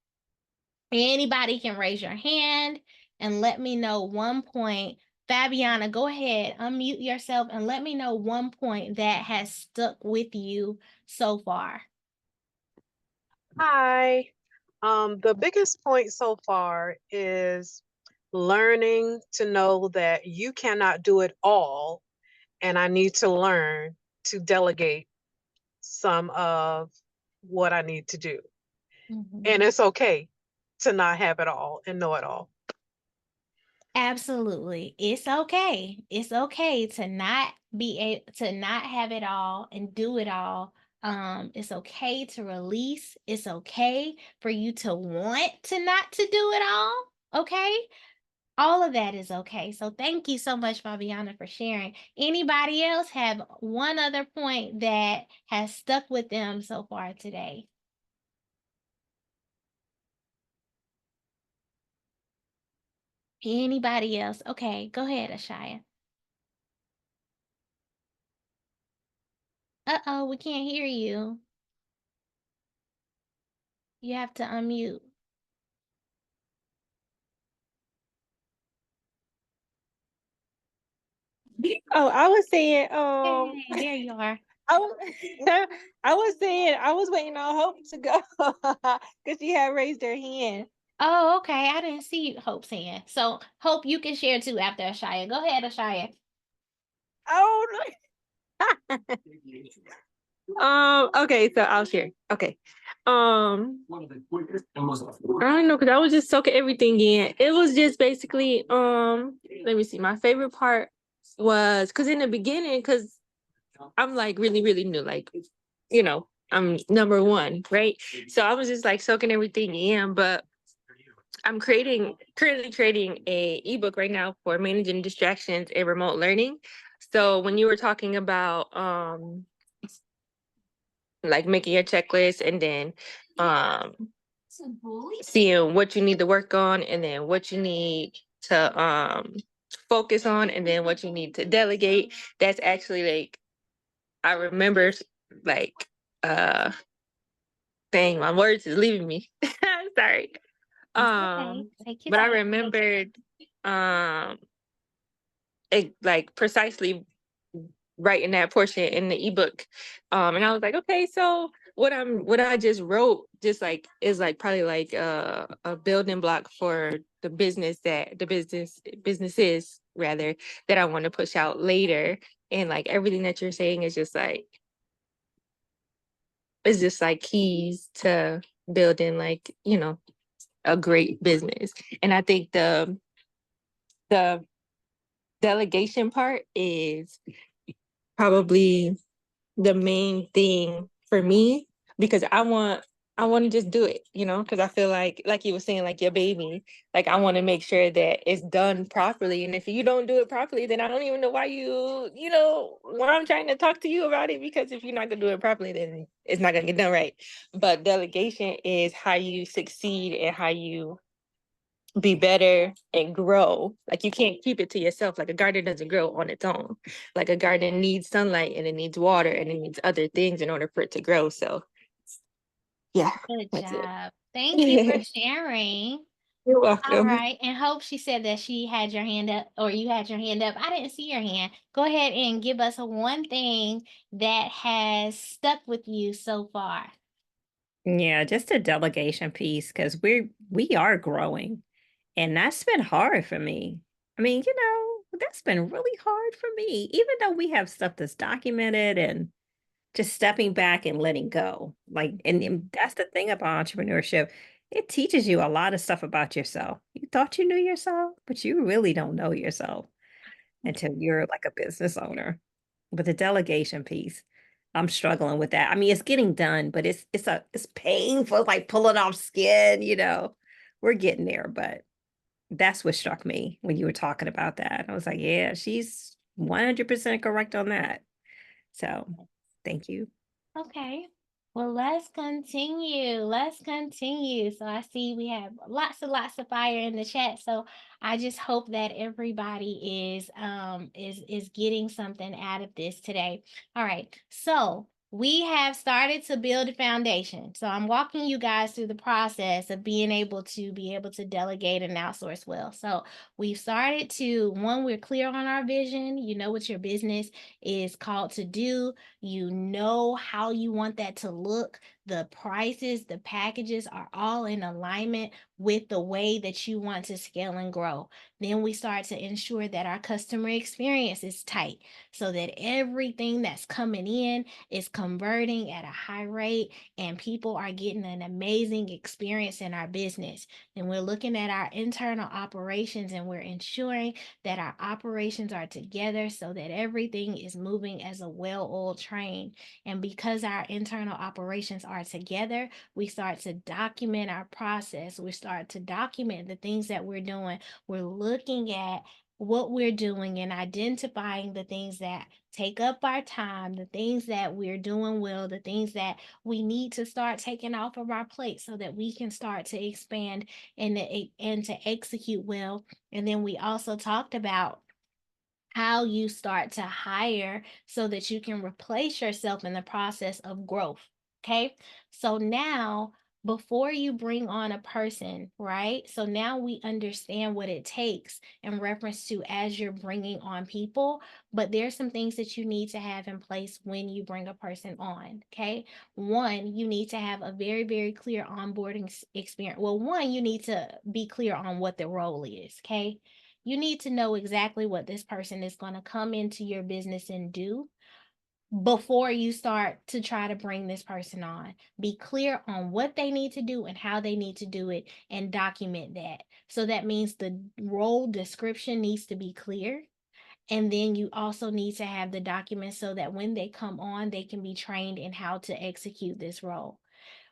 Anybody can raise your hand and let me know one point. Fabiana, go ahead, unmute yourself and let me know one point that has stuck with you so far. Hi. The biggest point so far is learning to know that you cannot do it all, and I need to learn to delegate some of what I need to do. And it's okay to not have it all and know it all. Absolutely. It's okay. It's okay to not to not have it all and do it all. It's okay to release. It's okay for you to want to not to do it all. Okay? All of that is okay. So thank you so much, Fabiana, for sharing. Anybody else have one other point that has stuck with them so far today? Anybody else? Okay, go ahead, Ashaya. Uh-oh, we can't hear you. You have to unmute. Oh, I was saying, Hey, there you are. I was, I was saying, I was waiting on Hope to go because she had raised her hand. Oh, okay. I didn't see Hope's hand. So Hope, you can share too after Ashaya. Go ahead, Ashaya. Oh, okay, so I'll share. Okay. I don't know, because I was just soaking everything in. It was just basically, let me see, my favorite part was because in the beginning, because I'm like really, really new, like, I'm number one, right? So I was just like soaking everything in, but I'm currently creating a ebook right now for managing distractions and remote learning. So when you were talking about like making a checklist and then seeing what you need to work on and then what you need to focus on and then what you need to delegate, that's actually like I remember like dang, my words is leaving me. Sorry. Okay. Take your But I time. remembered it like precisely writing that portion in the ebook. And I was like, okay, so what I just wrote just like is like probably like a building block for the businesses rather that I want to push out later. And like everything that you're saying is just like it's just like keys to building like, a great business. And I think the delegation part is probably the main thing for me because I want to just do it, because I feel like you were saying, like your baby, like I want to make sure that it's done properly. And if you don't do it properly, then I don't even know why why I'm trying to talk to you about it, because if you're not gonna do it properly, then it's not gonna get done right. But delegation is how you succeed and how you be better and grow. Like you can't keep it to yourself. Like a garden doesn't grow on its own. Like a garden needs sunlight and it needs water and it needs other things in order for it to grow. So yeah, Good that's it. job. Thank you for sharing. You're All welcome. right. And Hope, she said that she had your hand up or you had your hand up. I didn't see your hand. Go ahead and give us one thing that has stuck with you so far. Yeah, just a delegation piece because we are growing, and that's been hard for me. I mean, that's been really hard for me, even though we have stuff that's documented and just stepping back and letting go. Like, and that's the thing about entrepreneurship. it teaches you a lot of stuff about yourself. You thought you knew yourself, but you really don't know yourself until you're like a business owner. But the delegation piece, I'm struggling with that. I mean, it's getting done, but it's painful, like pulling off skin, you know. We're getting there, but that's what struck me when you were talking about that. I was like, yeah, she's 100% correct on that. So thank you. Okay. Well, let's continue. Let's continue. So I see we have lots of fire in the chat. So I just hope that everybody is getting something out of this today. All right. So we have started to build a foundation. So I'm walking you guys through the process of being able to delegate and outsource well. So we've started to, one, we're clear on our vision. You know what your business is called to do. You know how you want that to look. The prices, the packages are all in alignment with the way that you want to scale and grow. Then we start to ensure that our customer experience is tight so that everything that's coming in is converting at a high rate and people are getting an amazing experience in our business. And we're looking at our internal operations and we're ensuring that our operations are together so that everything is moving as a well-oiled train. And because our internal operations are together, we start to document our process. We start to document the things that we're doing. We're looking at what we're doing and identifying the things that take up our time, the things that we're doing well, the things that we need to start taking off of our plate so that we can start to expand and to execute well. And then we also talked about how you start to hire so that you can replace yourself in the process of growth. Okay. So now, before you bring on a person, right? So now we understand what it takes in reference to as you're bringing on people, but there's some things that you need to have in place when you bring a person on. Okay. One, you need to have a very, very clear onboarding experience. Well, one, you need to be clear on what the role is. Okay. You need to know exactly what this person is going to come into your business and do before you start to try to bring this person on. Be clear on what they need to do and how they need to do it and document that. So that means the role description needs to be clear. And then you also need to have the documents so that when they come on, they can be trained in how to execute this role.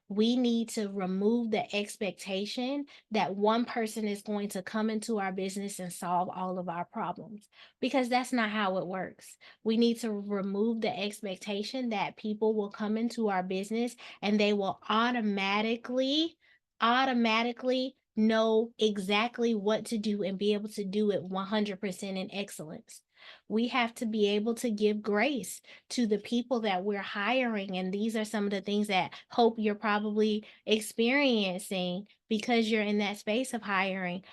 We need to remove the expectation that one person is going to come into our business and solve all of our problems, because that's not how it works. We need to remove the expectation that people will come into our business and they will automatically know exactly what to do and be able to do it 100% in excellence. We have to be able to give grace to the people that we're hiring. And these are some of the things that hope you're probably experiencing because you're in that space of hiring.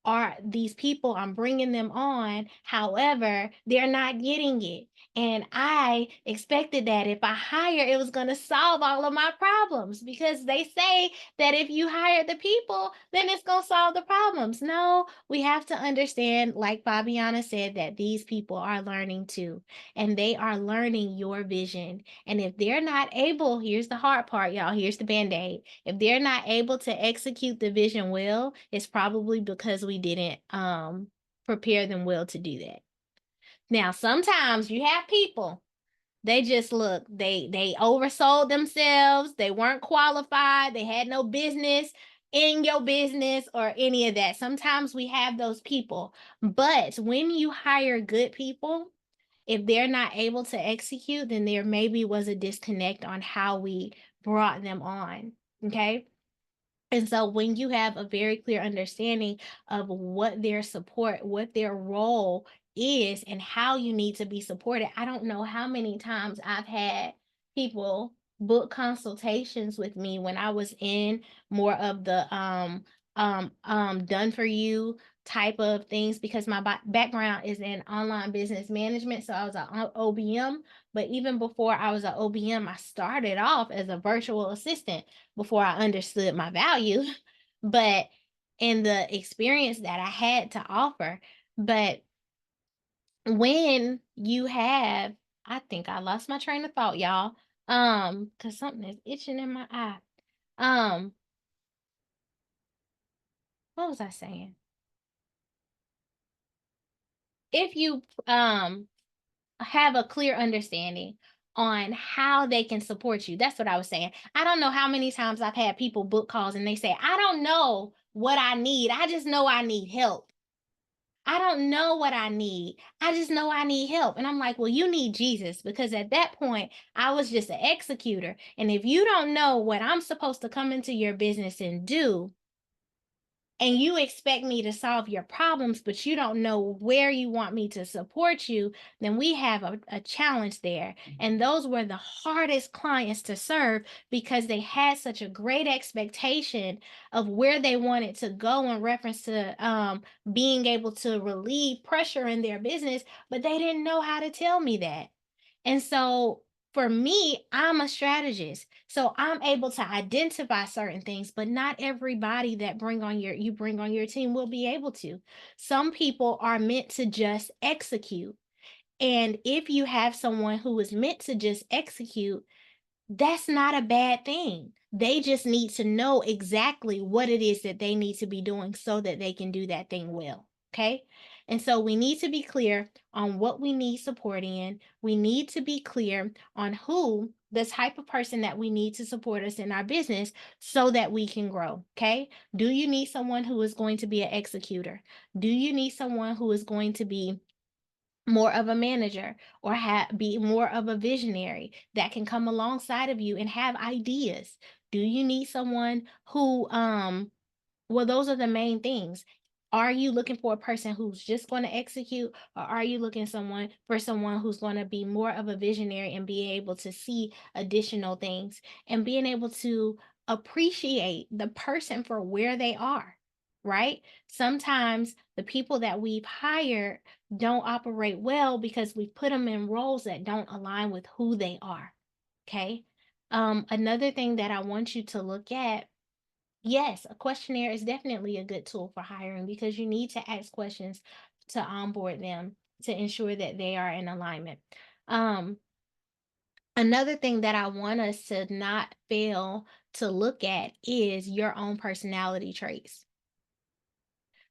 Are these people, I'm bringing them on, however, they're not getting it. And I expected that if I hire, it was going to solve all of my problems, because they say that if you hire the people, then it's going to solve the problems. No, we have to understand, like Fabiana said, that these people are learning too, and they are learning your vision. And if they're not able, here's the hard part, y'all, here's the Band-Aid. If they're not able to execute the vision well, it's probably because we didn't prepare them well to do that. Now, sometimes you have people, they just look, they oversold themselves, they weren't qualified, they had no business in your business or any of that. Sometimes we have those people, but when you hire good people, if they're not able to execute, then there maybe was a disconnect on how we brought them on. Okay. And so when you have a very clear understanding of what their support, what their role is and how you need to be supported, I don't know how many times I've had people book consultations with me when I was in more of the done for you type of things, because my background is in online business management. So I was an OBM, but even before I was an OBM, I started off as a virtual assistant before I understood my value, but in the experience that I had to offer. But when you have, I think I lost my train of thought, y'all. Because something is itching in my eye. Um, what was I saying? If you have a clear understanding on how they can support you. That's what I was saying. I don't know how many times I've had people book calls and they say, I don't know what I need. I just know I need help. I don't know what I need. I just know I need help. And I'm like, well, you need Jesus, because at that point, I was just an executor. And if you don't know what I'm supposed to come into your business and do, and you expect me to solve your problems, but you don't know where you want me to support you, then we have a challenge there. And those were the hardest clients to serve because they had such a great expectation of where they wanted to go in reference to being able to relieve pressure in their business, but they didn't know how to tell me that. And so for me, I'm a strategist. So I'm able to identify certain things, but not everybody that you bring on your team will be able to. Some people are meant to just execute. And if you have someone who is meant to just execute, that's not a bad thing. They just need to know exactly what it is that they need to be doing so that they can do that thing well. Okay. And so we need to be clear on what we need support in. We need to be clear on who, the type of person that we need to support us in our business so that we can grow. Okay. Do you need someone who is going to be an executor? Do you need someone who is going to be more of a manager or be more of a visionary that can come alongside of you and have ideas? Do you need someone who well, those are the main things. Are you looking for a person who's just going to execute, or are you looking for someone who's going to be more of a visionary and be able to see additional things and being able to appreciate the person for where they are, right? Sometimes the people that we've hired don't operate well because we put them in roles that don't align with who they are. Okay. Another thing that I want you to look at. Yes, a questionnaire is definitely a good tool for hiring because you need to ask questions to onboard them to ensure that they are in alignment. Um, Another thing that I want us to not fail to look at is your own personality traits.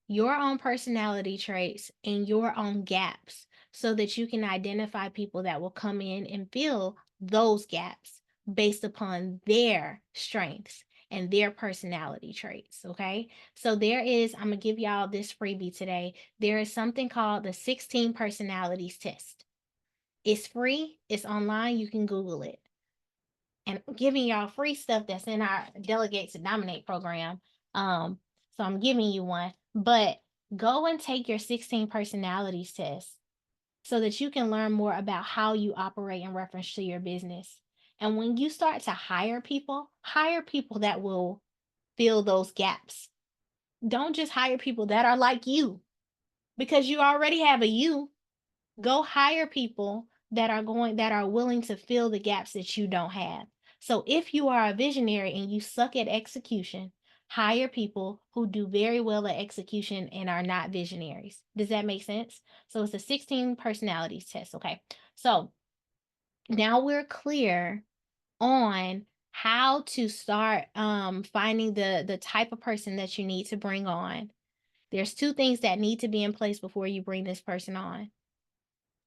Your own personality traits and your own gaps so that you can identify people that will come in and fill those gaps based upon their strengths and their personality traits. Okay. So I'm going to give y'all this freebie today. There is something called the 16 personalities test. It's free. It's online. You can Google it. And I'm giving y'all free stuff that's in our Delegate to Dominate program. So I'm giving you one, but go and take your 16 personalities test so that you can learn more about how you operate in reference to your business. And when you start to hire people that will fill those gaps. Don't just hire people that are like you because you already have a you. Go hire people that are willing to fill the gaps that you don't have. So if you are a visionary and you suck at execution, hire people who do very well at execution and are not visionaries. Does that make sense? So it's a 16 personalities test. Okay. So now we're clear on how to start finding the type of person that you need to bring on. There's two things that need to be in place before you bring this person on.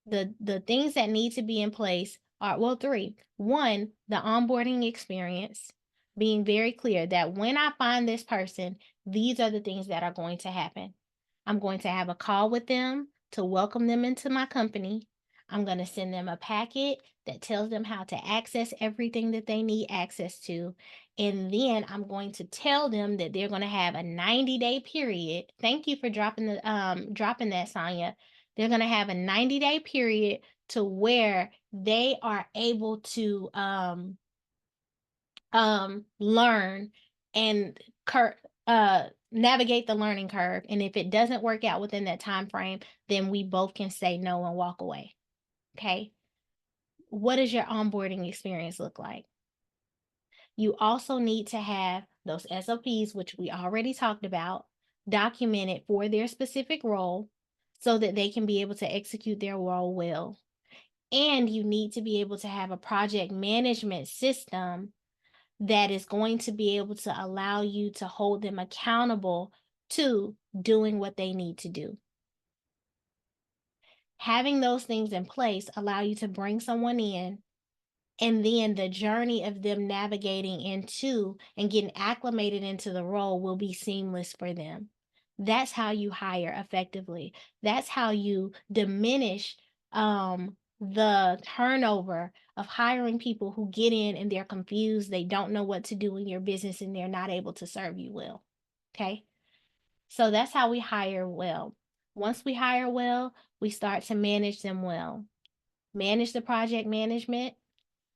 The things that need to be in place are, well, three. One, the onboarding experience, being very clear that when I find this person, these are the things that are going to happen. I'm going to have a call with them to welcome them into my company. I'm going to send them a packet that tells them how to access everything that they need access to. And then I'm going to tell them that they're going to have a 90-day period. Thank you for dropping that, Sonia. They're going to have a 90-day period to where they are able to learn and navigate the learning curve. And if it doesn't work out within that time frame, then we both can say no and walk away. Okay. What does your onboarding experience look like? You also need to have those SOPs, which we already talked about, documented for their specific role so that they can be able to execute their role well. And you need to be able to have a project management system that is going to be able to allow you to hold them accountable to doing what they need to do. Having those things in place allow you to bring someone in, and then the journey of them navigating into and getting acclimated into the role will be seamless for them. That's how you hire effectively. That's how you diminish the turnover of hiring people who get in and they're confused, they don't know what to do in your business, and they're not able to serve you well. Okay? So that's how we hire well. Once we hire well, we start to manage them well. Manage the project management,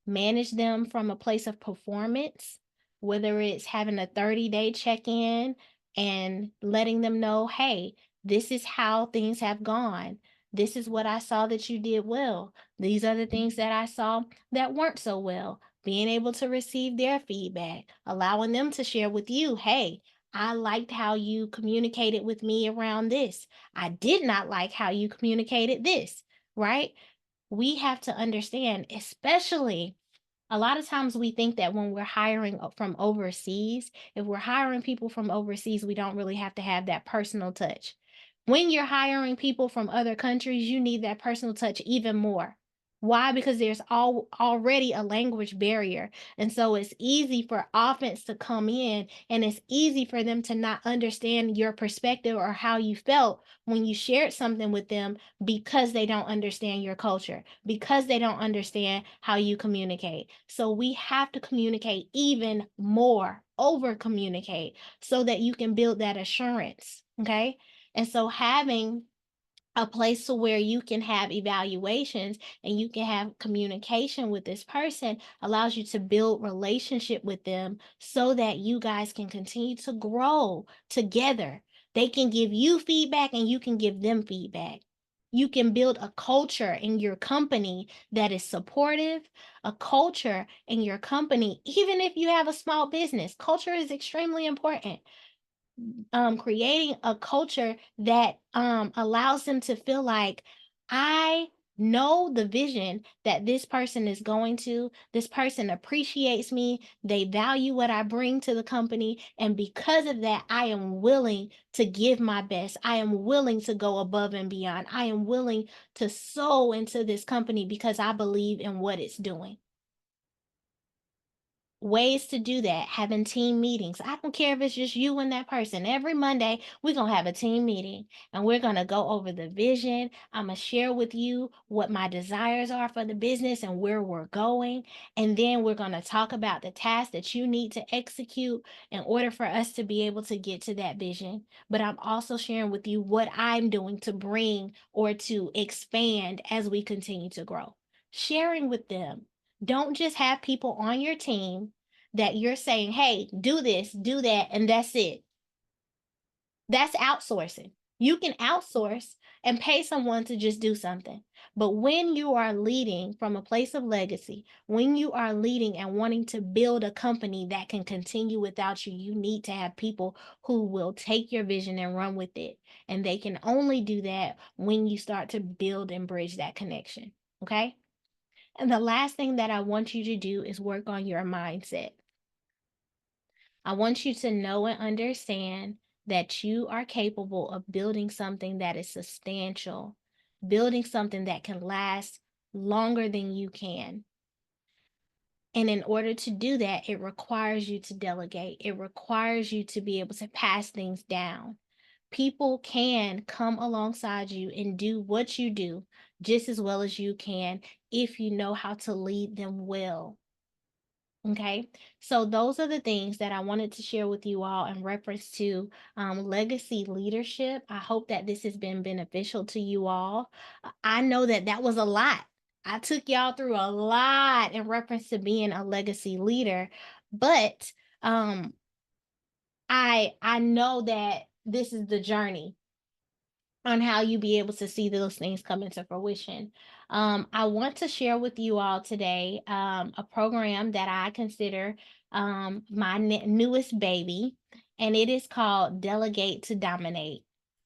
manage them from a place of performance, whether it's having a 30-day check-in and letting them know, hey, this is how things have gone. This is what I saw that you did well. These are the things that I saw that weren't so well. Being able to receive their feedback, allowing them to share with you, hey, I liked how you communicated with me around this. I did not like how you communicated this, right? We have to understand, especially a lot of times we think that when we're hiring from overseas, if we're hiring people from overseas, we don't really have to have that personal touch. When you're hiring people from other countries, you need that personal touch even more. Why? Because there's already a language barrier. And so it's easy for offense to come in, and it's easy for them to not understand your perspective or how you felt when you shared something with them, because they don't understand your culture, because they don't understand how you communicate. So we have to communicate even more, over communicate, so that you can build that assurance. Okay. And so having a place to where you can have evaluations and you can have communication with this person allows you to build relationship with them so that you guys can continue to grow together. They can give you feedback and you can give them feedback. You can build a culture in your company that is supportive, a culture in your company, even if you have a small business. Culture is extremely important. Creating a culture that allows them to feel like, I know the vision that this person is going to, this person appreciates me, they value what I bring to the company, and because of that, I am willing to give my best. I am willing to go above and beyond. I am willing to sow into this company because I believe in what it's doing. Ways to do that: having team meetings. I don't care if it's just you and that person. Every Monday, we're going to have a team meeting and we're going to go over the vision. I'm going to share with you what my desires are for the business and where we're going. And then we're going to talk about the tasks that you need to execute in order for us to be able to get to that vision. But I'm also sharing with you what I'm doing to bring or to expand as we continue to grow. Sharing with them. Don't just have people on your team that you're saying, hey, do this, do that, and that's it. That's outsourcing. You can outsource and pay someone to just do something. But when you are leading from a place of legacy, when you are leading and wanting to build a company that can continue without you, you need to have people who will take your vision and run with it. And they can only do that when you start to build and bridge that connection. Okay? And the last thing that I want you to do is work on your mindset. I want you to know and understand that you are capable of building something that is substantial, building something that can last longer than you can. And in order to do that, it requires you to delegate. It requires you to be able to pass things down. People can come alongside you and do what you do just as well as you can if you know how to lead them well. Okay, so those are the things that I wanted to share with you all in reference to legacy leadership. I hope that this has been beneficial to you all. I know that that was a lot. I took y'all through a lot in reference to being a legacy leader, but I know that this is the journey on how you be able to see those things come into fruition. I want to share with you all today a program that I consider my newest baby, and it is called Delegate to Dominate.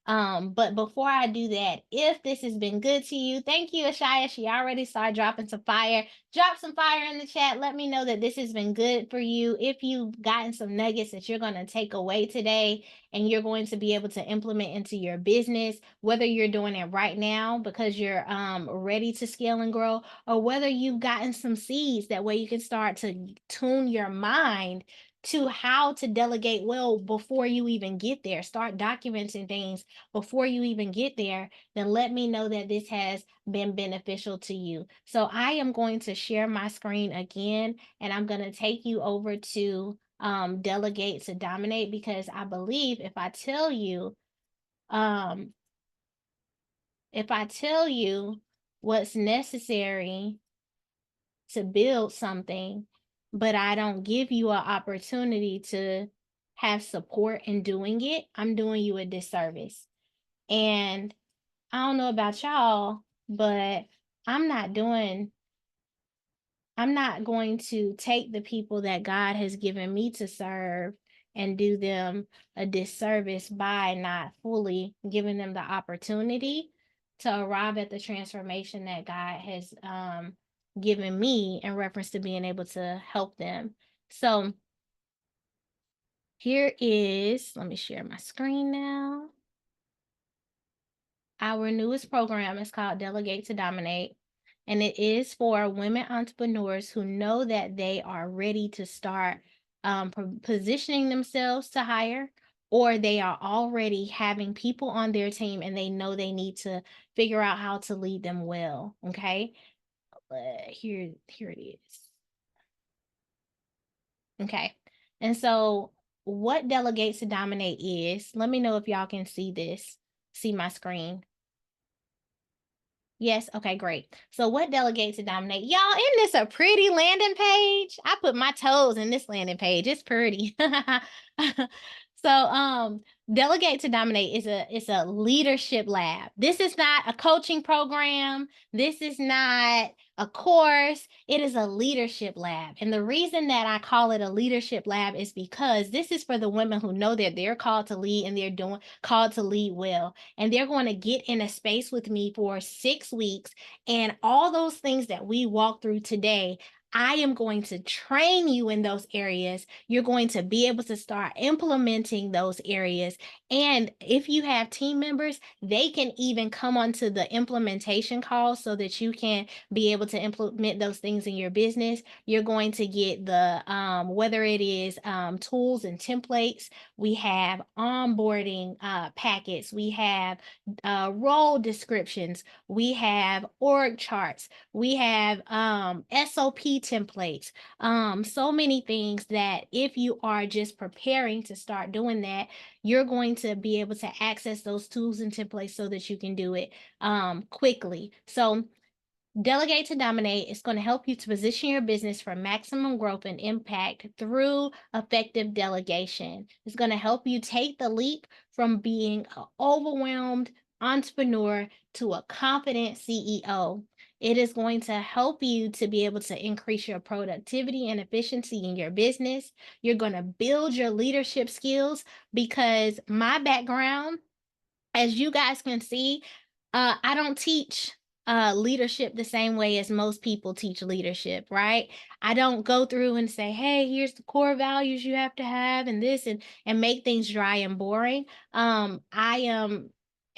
But before I do that, if this has been good to you, thank you, Ashaya. She already started dropping some fire. Drop some fire in the chat. Let me know that this has been good for you. If you've gotten some nuggets that you're going to take away today and you're going to be able to implement into your business, whether you're doing it right now because you're ready to scale and grow, or whether you've gotten some seeds, that way you can start to tune your mind to how to delegate well before you even get there. Start documenting things before you even get there, then let me know that this has been beneficial to you. So I am going to share my screen again, and I'm going to take you over to delegate to dominate, because I believe if I tell you what's necessary to build something, but I don't give you an opportunity to have support in doing it, I'm doing you a disservice. And I don't know about y'all, but I'm not going to take the people that God has given me to serve and do them a disservice by not fully giving them the opportunity to arrive at the transformation that God has given me in reference to being able to help them. So here is, let me share my screen now. Our newest program is called Delegate to Dominate, and it is for women entrepreneurs who know that they are ready to start positioning themselves to hire, or they are already having people on their team and they know they need to figure out how to lead them well. Okay, here it is. Okay, and so what Delegate to Dominate is, let me know if y'all can see my screen. Yes, okay, great. So what Delegate to Dominate? Y'all, isn't this a pretty landing page? I put my toes in this landing page. It's pretty. So Delegate to Dominate is a leadership lab. This is not a coaching program. This is not a course. It is a leadership lab. And the reason that I call it a leadership lab is because this is for the women who know that they're called to lead and they're called to lead well. And they're going to get in a space with me for 6 weeks. And all those things that we walk through today, I am going to train you in those areas. You're going to be able to start implementing those areas. And if you have team members, they can even come onto the implementation call so that you can be able to implement those things in your business. You're going to get the, whether it is tools and templates, we have onboarding packets, we have role descriptions, we have org charts, we have SOP templates, so many things that if you are just preparing to start doing that, you're going to be able to access those tools and templates so that you can do it quickly. So Delegate to Dominate is going to help you to position your business for maximum growth and impact through effective delegation. It's going to help you take the leap from being an overwhelmed entrepreneur to a confident CEO. It is going to help you to be able to increase your productivity and efficiency in your business. You're going to build your leadership skills, because my background, as you guys can see, I don't teach leadership the same way as most people teach leadership, right? I don't go through and say, hey, here's the core values you have to have and this, and make things dry and boring.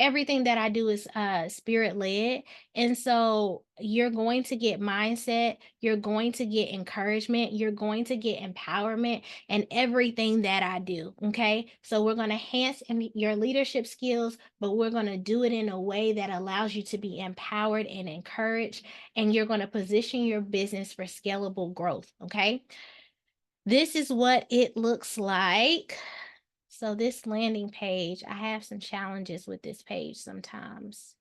Everything that I do is spirit led. And so you're going to get mindset, you're going to get encouragement, you're going to get empowerment and everything that I do. Okay. So we're going to enhance your leadership skills, but we're going to do it in a way that allows you to be empowered and encouraged. And you're going to position your business for scalable growth. Okay. This is what it looks like. So this landing page, I have some challenges with this page sometimes.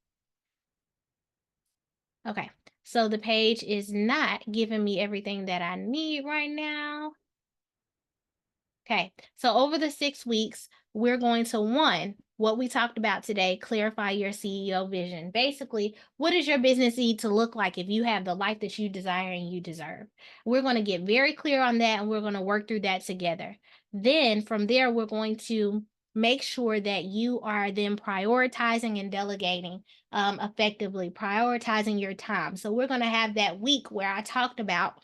Okay, so the page is not giving me everything that I need right now. Okay, so over the 6 weeks, we're going to, one, what we talked about today, clarify your CEO vision. Basically, what does your business need to look like if you have the life that you desire and you deserve? We're going to get very clear on that, and we're going to work through that together. Then from there, we're going to make sure that you are then prioritizing and delegating effectively, prioritizing your time. So we're going to have that week where I talked about,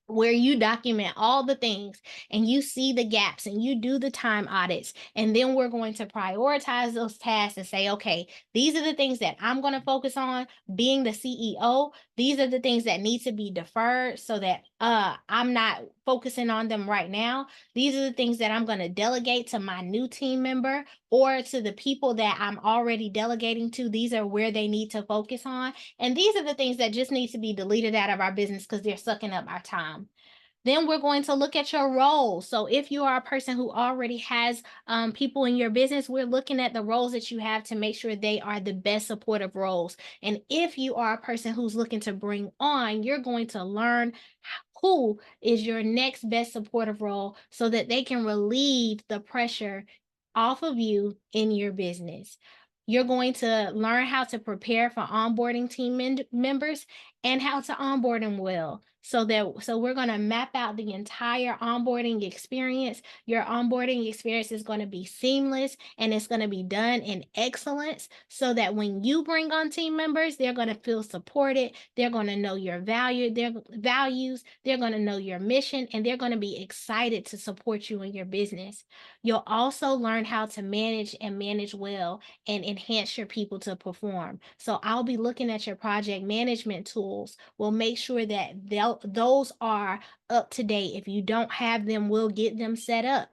where you document all the things and you see the gaps and you do the time audits. And then we're going to prioritize those tasks and say, okay, these are the things that I'm going to focus on. Being the CEO, these are the things that need to be deferred so that I'm not focusing on them right now. These are the things that I'm going to delegate to my new team member or to the people that I'm already delegating to. These are where they need to focus on. And these are the things that just need to be deleted out of our business because they're sucking up our time. Then we're going to look at your roles. So if you are a person who already has people in your business, we're looking at the roles that you have to make sure they are the best supportive roles. And if you are a person who's looking to bring on, you're going to learn who is your next best supportive role so that they can relieve the pressure off of you in your business. You're going to learn how to prepare for onboarding team members and how to onboard them well. So we're going to map out the entire onboarding experience. Your onboarding experience is going to be seamless and it's going to be done in excellence so that when you bring on team members, they're going to feel supported. They're going to know your value, their values. They're going to know your mission, and they're going to be excited to support you in your business. You'll also learn how to manage and manage well and enhance your people to perform. So I'll be looking at your project management tools. We'll make sure that those are up to date. If you don't have them, we'll get them set up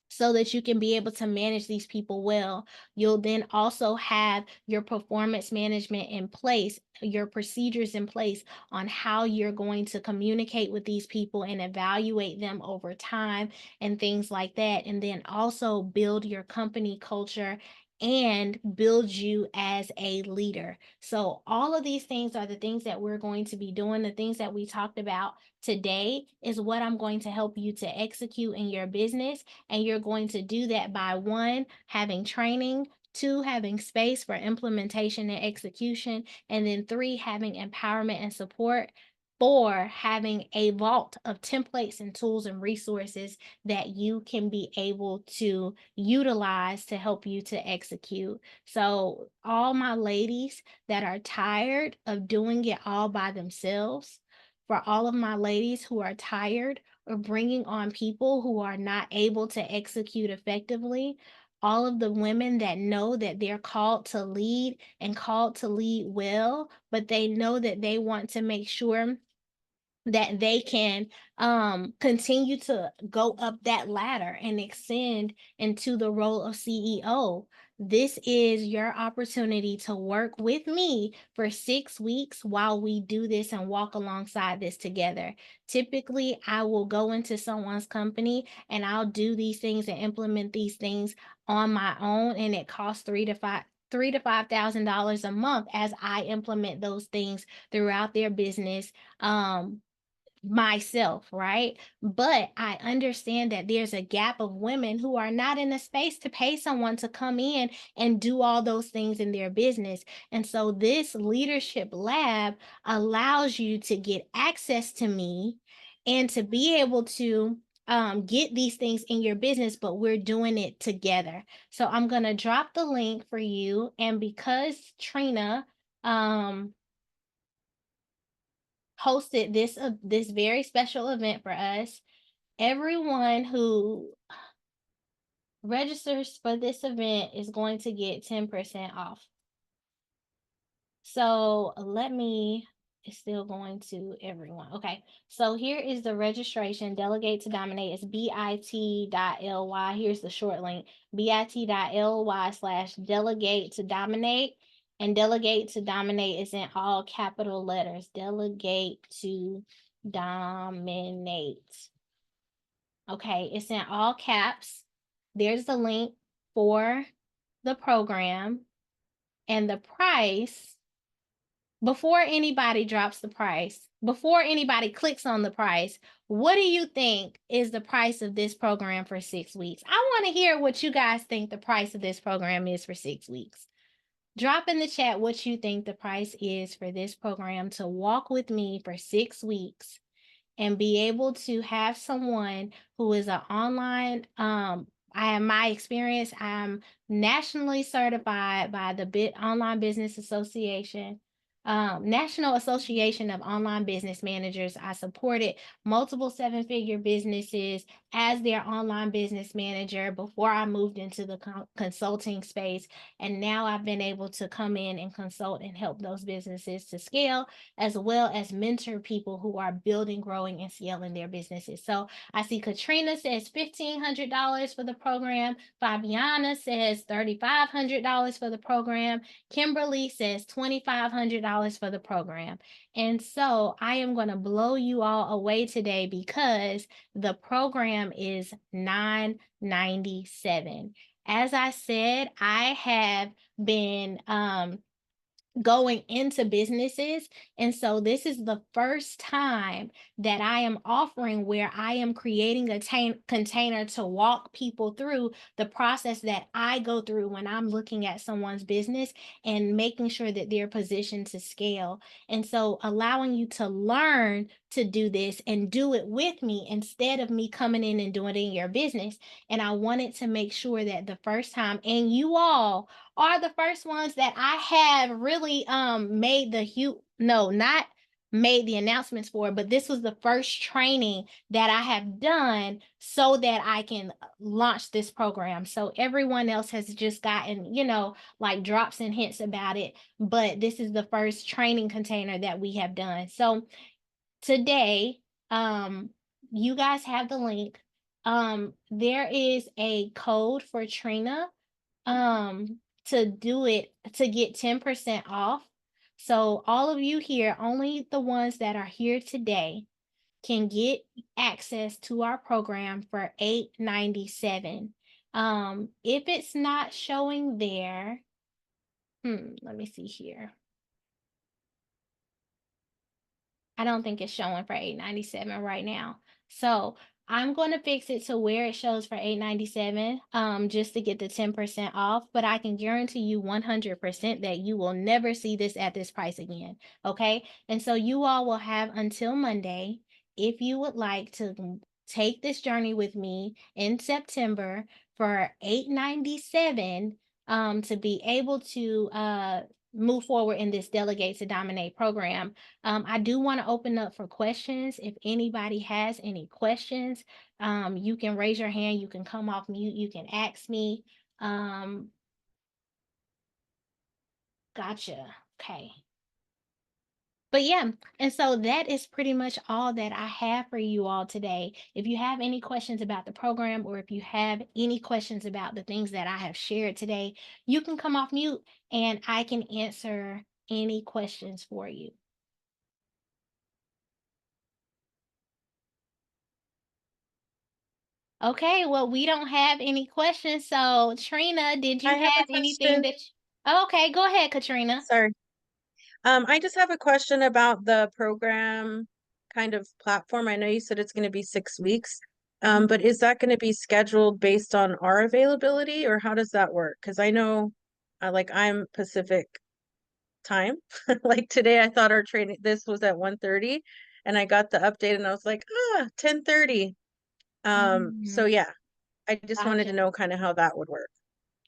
so that you can be able to manage these people well. You'll then also have your performance management in place, your procedures in place on how you're going to communicate with these people and evaluate them over time and things like that. And then also build your company culture and build you as a leader. So all of these things are the things that we're going to be doing. The things that we talked about today is what I'm going to help you to execute in your business. And you're going to do that by 1, having training, 2, having space for implementation and execution, and then 3, having empowerment and support. 4, having a vault of templates and tools and resources that you can be able to utilize to help you to execute. So all my ladies that are tired of doing it all by themselves, for all of my ladies who are tired of bringing on people who are not able to execute effectively, all of the women that know that they're called to lead and called to lead well, but they know that they want to make sure that they can continue to go up that ladder and extend into the role of CEO. This is your opportunity to work with me for 6 weeks while we do this and walk alongside this together. Typically, I will go into someone's company and I'll do these things and implement these things on my own, and it costs $3,000 to $5,000 a month as I implement those things throughout their business myself, right? But I understand that there's a gap of women who are not in a space to pay someone to come in and do all those things in their business. And so this leadership lab allows you to get access to me and to be able to get these things in your business, but we're doing it together. So I'm going to drop the link for you. And because Trina hosted this very special event for us, everyone who registers for this event is going to get 10% off. So it's still going to everyone. Okay, so here is the registration. Delegate to Dominate is bit.ly. Here's the short link, bit.ly/delegate to dominate. And delegate to dominate is in all capital letters. Delegate to dominate. Okay, it's in all caps. There's the link for the program and the price. Before anybody drops the price, before anybody clicks on the price, what do you think is the price of this program for 6 weeks? I want to hear what you guys think the price of this program is for 6 weeks. Drop in the chat what you think the price is for this program to walk with me for 6 weeks and be able to have someone who is an online I have my experience. I'm nationally certified by the Online Business Association, National Association of Online Business Managers. I supported multiple seven-figure businesses as their online business manager before I moved into the consulting space. And now I've been able to come in and consult and help those businesses to scale, as well as mentor people who are building, growing, and scaling their businesses. So I see Katrina says $1,500 for the program. Fabiana says $3,500 for the program. Kimberly says $2,500 for the program. And so I am going to blow you all away today because the program is $997. As I said, I have been going into businesses. And so this is the first time that I am offering where I am creating a container to walk people through the process that I go through when I'm looking at someone's business and making sure that they're positioned to scale. And so allowing you to learn to do this and do it with me instead of me coming in and doing it in your business. And I wanted to make sure that the first time, and you all are the first ones that I have really made not made the announcements for, but this was the first training that I have done so that I can launch this program. So everyone else has just gotten, like drops and hints about it, but this is the first training container that we have done. So today, you guys have the link. There is a code for Trina to do it to get 10% off. So all of you here, only the ones that are here today can get access to our program for $897. If it's not showing there, let me see here. I don't think it's showing for $897 right now. So I'm going to fix it to where it shows for $897, just to get the 10% off. But I can guarantee you 100% that you will never see this at this price again. Okay. And so you all will have until Monday if you would like to take this journey with me in September for $897, to be able to move forward in this Delegate to Dominate program. I do want to open up for questions. If anybody has any questions, you can raise your hand. You can come off mute. You can ask me. Gotcha. Okay. But yeah, and so that is pretty much all that I have for you all today. If you have any questions about the program, or if you have any questions about the things that I have shared today, you can come off mute and I can answer any questions for you. Okay, well, we don't have any questions. So, Trina, did you I have have a anything question. Okay, go ahead, Katrina. Sorry. I just have a question about the program kind of platform. I know you said it's going to be 6 weeks, but is that going to be scheduled based on our availability, or how does that work? Because I know, I'm Pacific time. Like today, I thought our training, this was at 1:30, and I got the update and I was like, 10:30. So yeah, I just wanted to Gotcha. know kind of how that would work.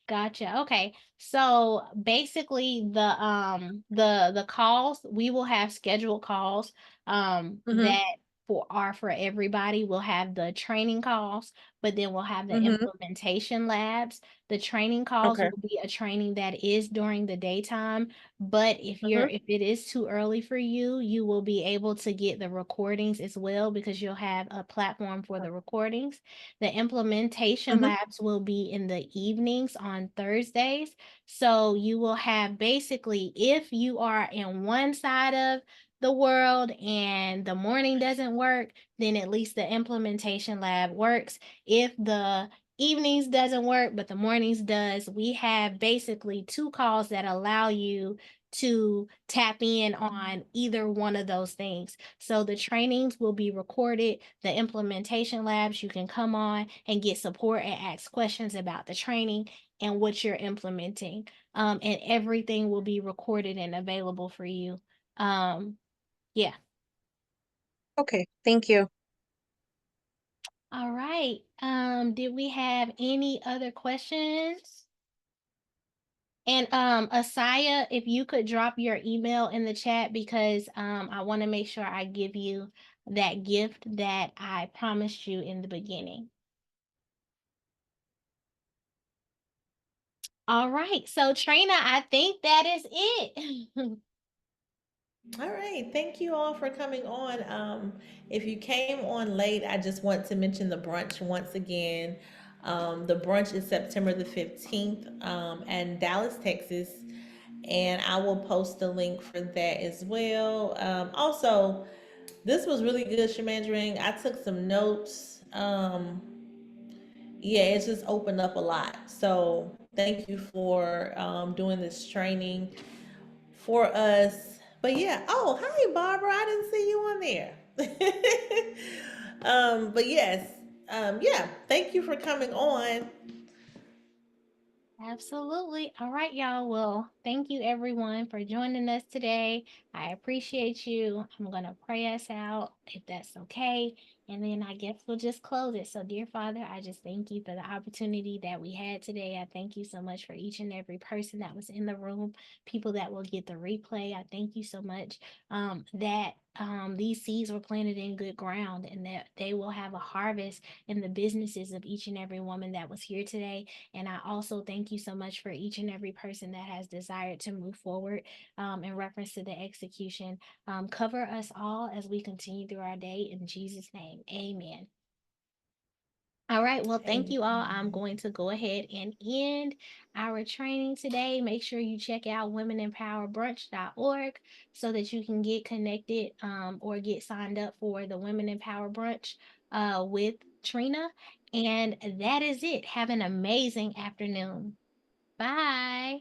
Gotcha. Okay. So basically the calls, we will have scheduled calls that for everybody. We'll have the training calls, but then we'll have the implementation labs. The training calls Okay. will be a training that is during the daytime, but if it is too early for you, you will be able to get the recordings as well, because you'll have a platform for the recordings. The implementation labs will be in the evenings on Thursdays. So you will have basically, if you are in one side of the world and the morning doesn't work, then at least the implementation lab works. If the evenings doesn't work, but the mornings does, we have basically 2 calls that allow you to tap in on either one of those things. So the trainings will be recorded. The implementation labs, you can come on and get support and ask questions about the training and what you're implementing. And everything will be recorded and available for you. Yeah. Okay. Thank you. All right. Did we have any other questions? And Asaya, if you could drop your email in the chat, because I want to make sure I give you that gift that I promised you in the beginning. All right. So Trina, I think that is it. All right. Thank you all for coming on. If you came on late, I just want to mention the brunch once again. The brunch is September the 15th in Dallas, Texas. And I will post the link for that as well. Also, this was really good, Shamandrian. I took some notes. Yeah, it's just opened up a lot. So thank you for doing this training for us. But yeah, oh, hi, Barbara. I didn't see you on there. But yes, yeah, thank you for coming on. Absolutely. All right, y'all. Well, thank you everyone for joining us today. I appreciate you. I'm going to pray us out if that's okay. And then I guess we'll just close it. So, dear Father, I just thank you for the opportunity that we had today. I thank you so much for each and every person that was in the room, people that will get the replay. I thank you so much that these seeds were planted in good ground and that they will have a harvest in the businesses of each and every woman that was here today. And I also thank you so much for each and every person that has desired to move forward in reference to the execution. Cover us all as we continue through our day in Jesus' name. Amen. All right. Well, thank you all. I'm going to go ahead and end our training today. Make sure you check out womenempowerbrunch.org so that you can get connected or get signed up for the Women in Power Brunch with Trina. And that is it. Have an amazing afternoon. Bye.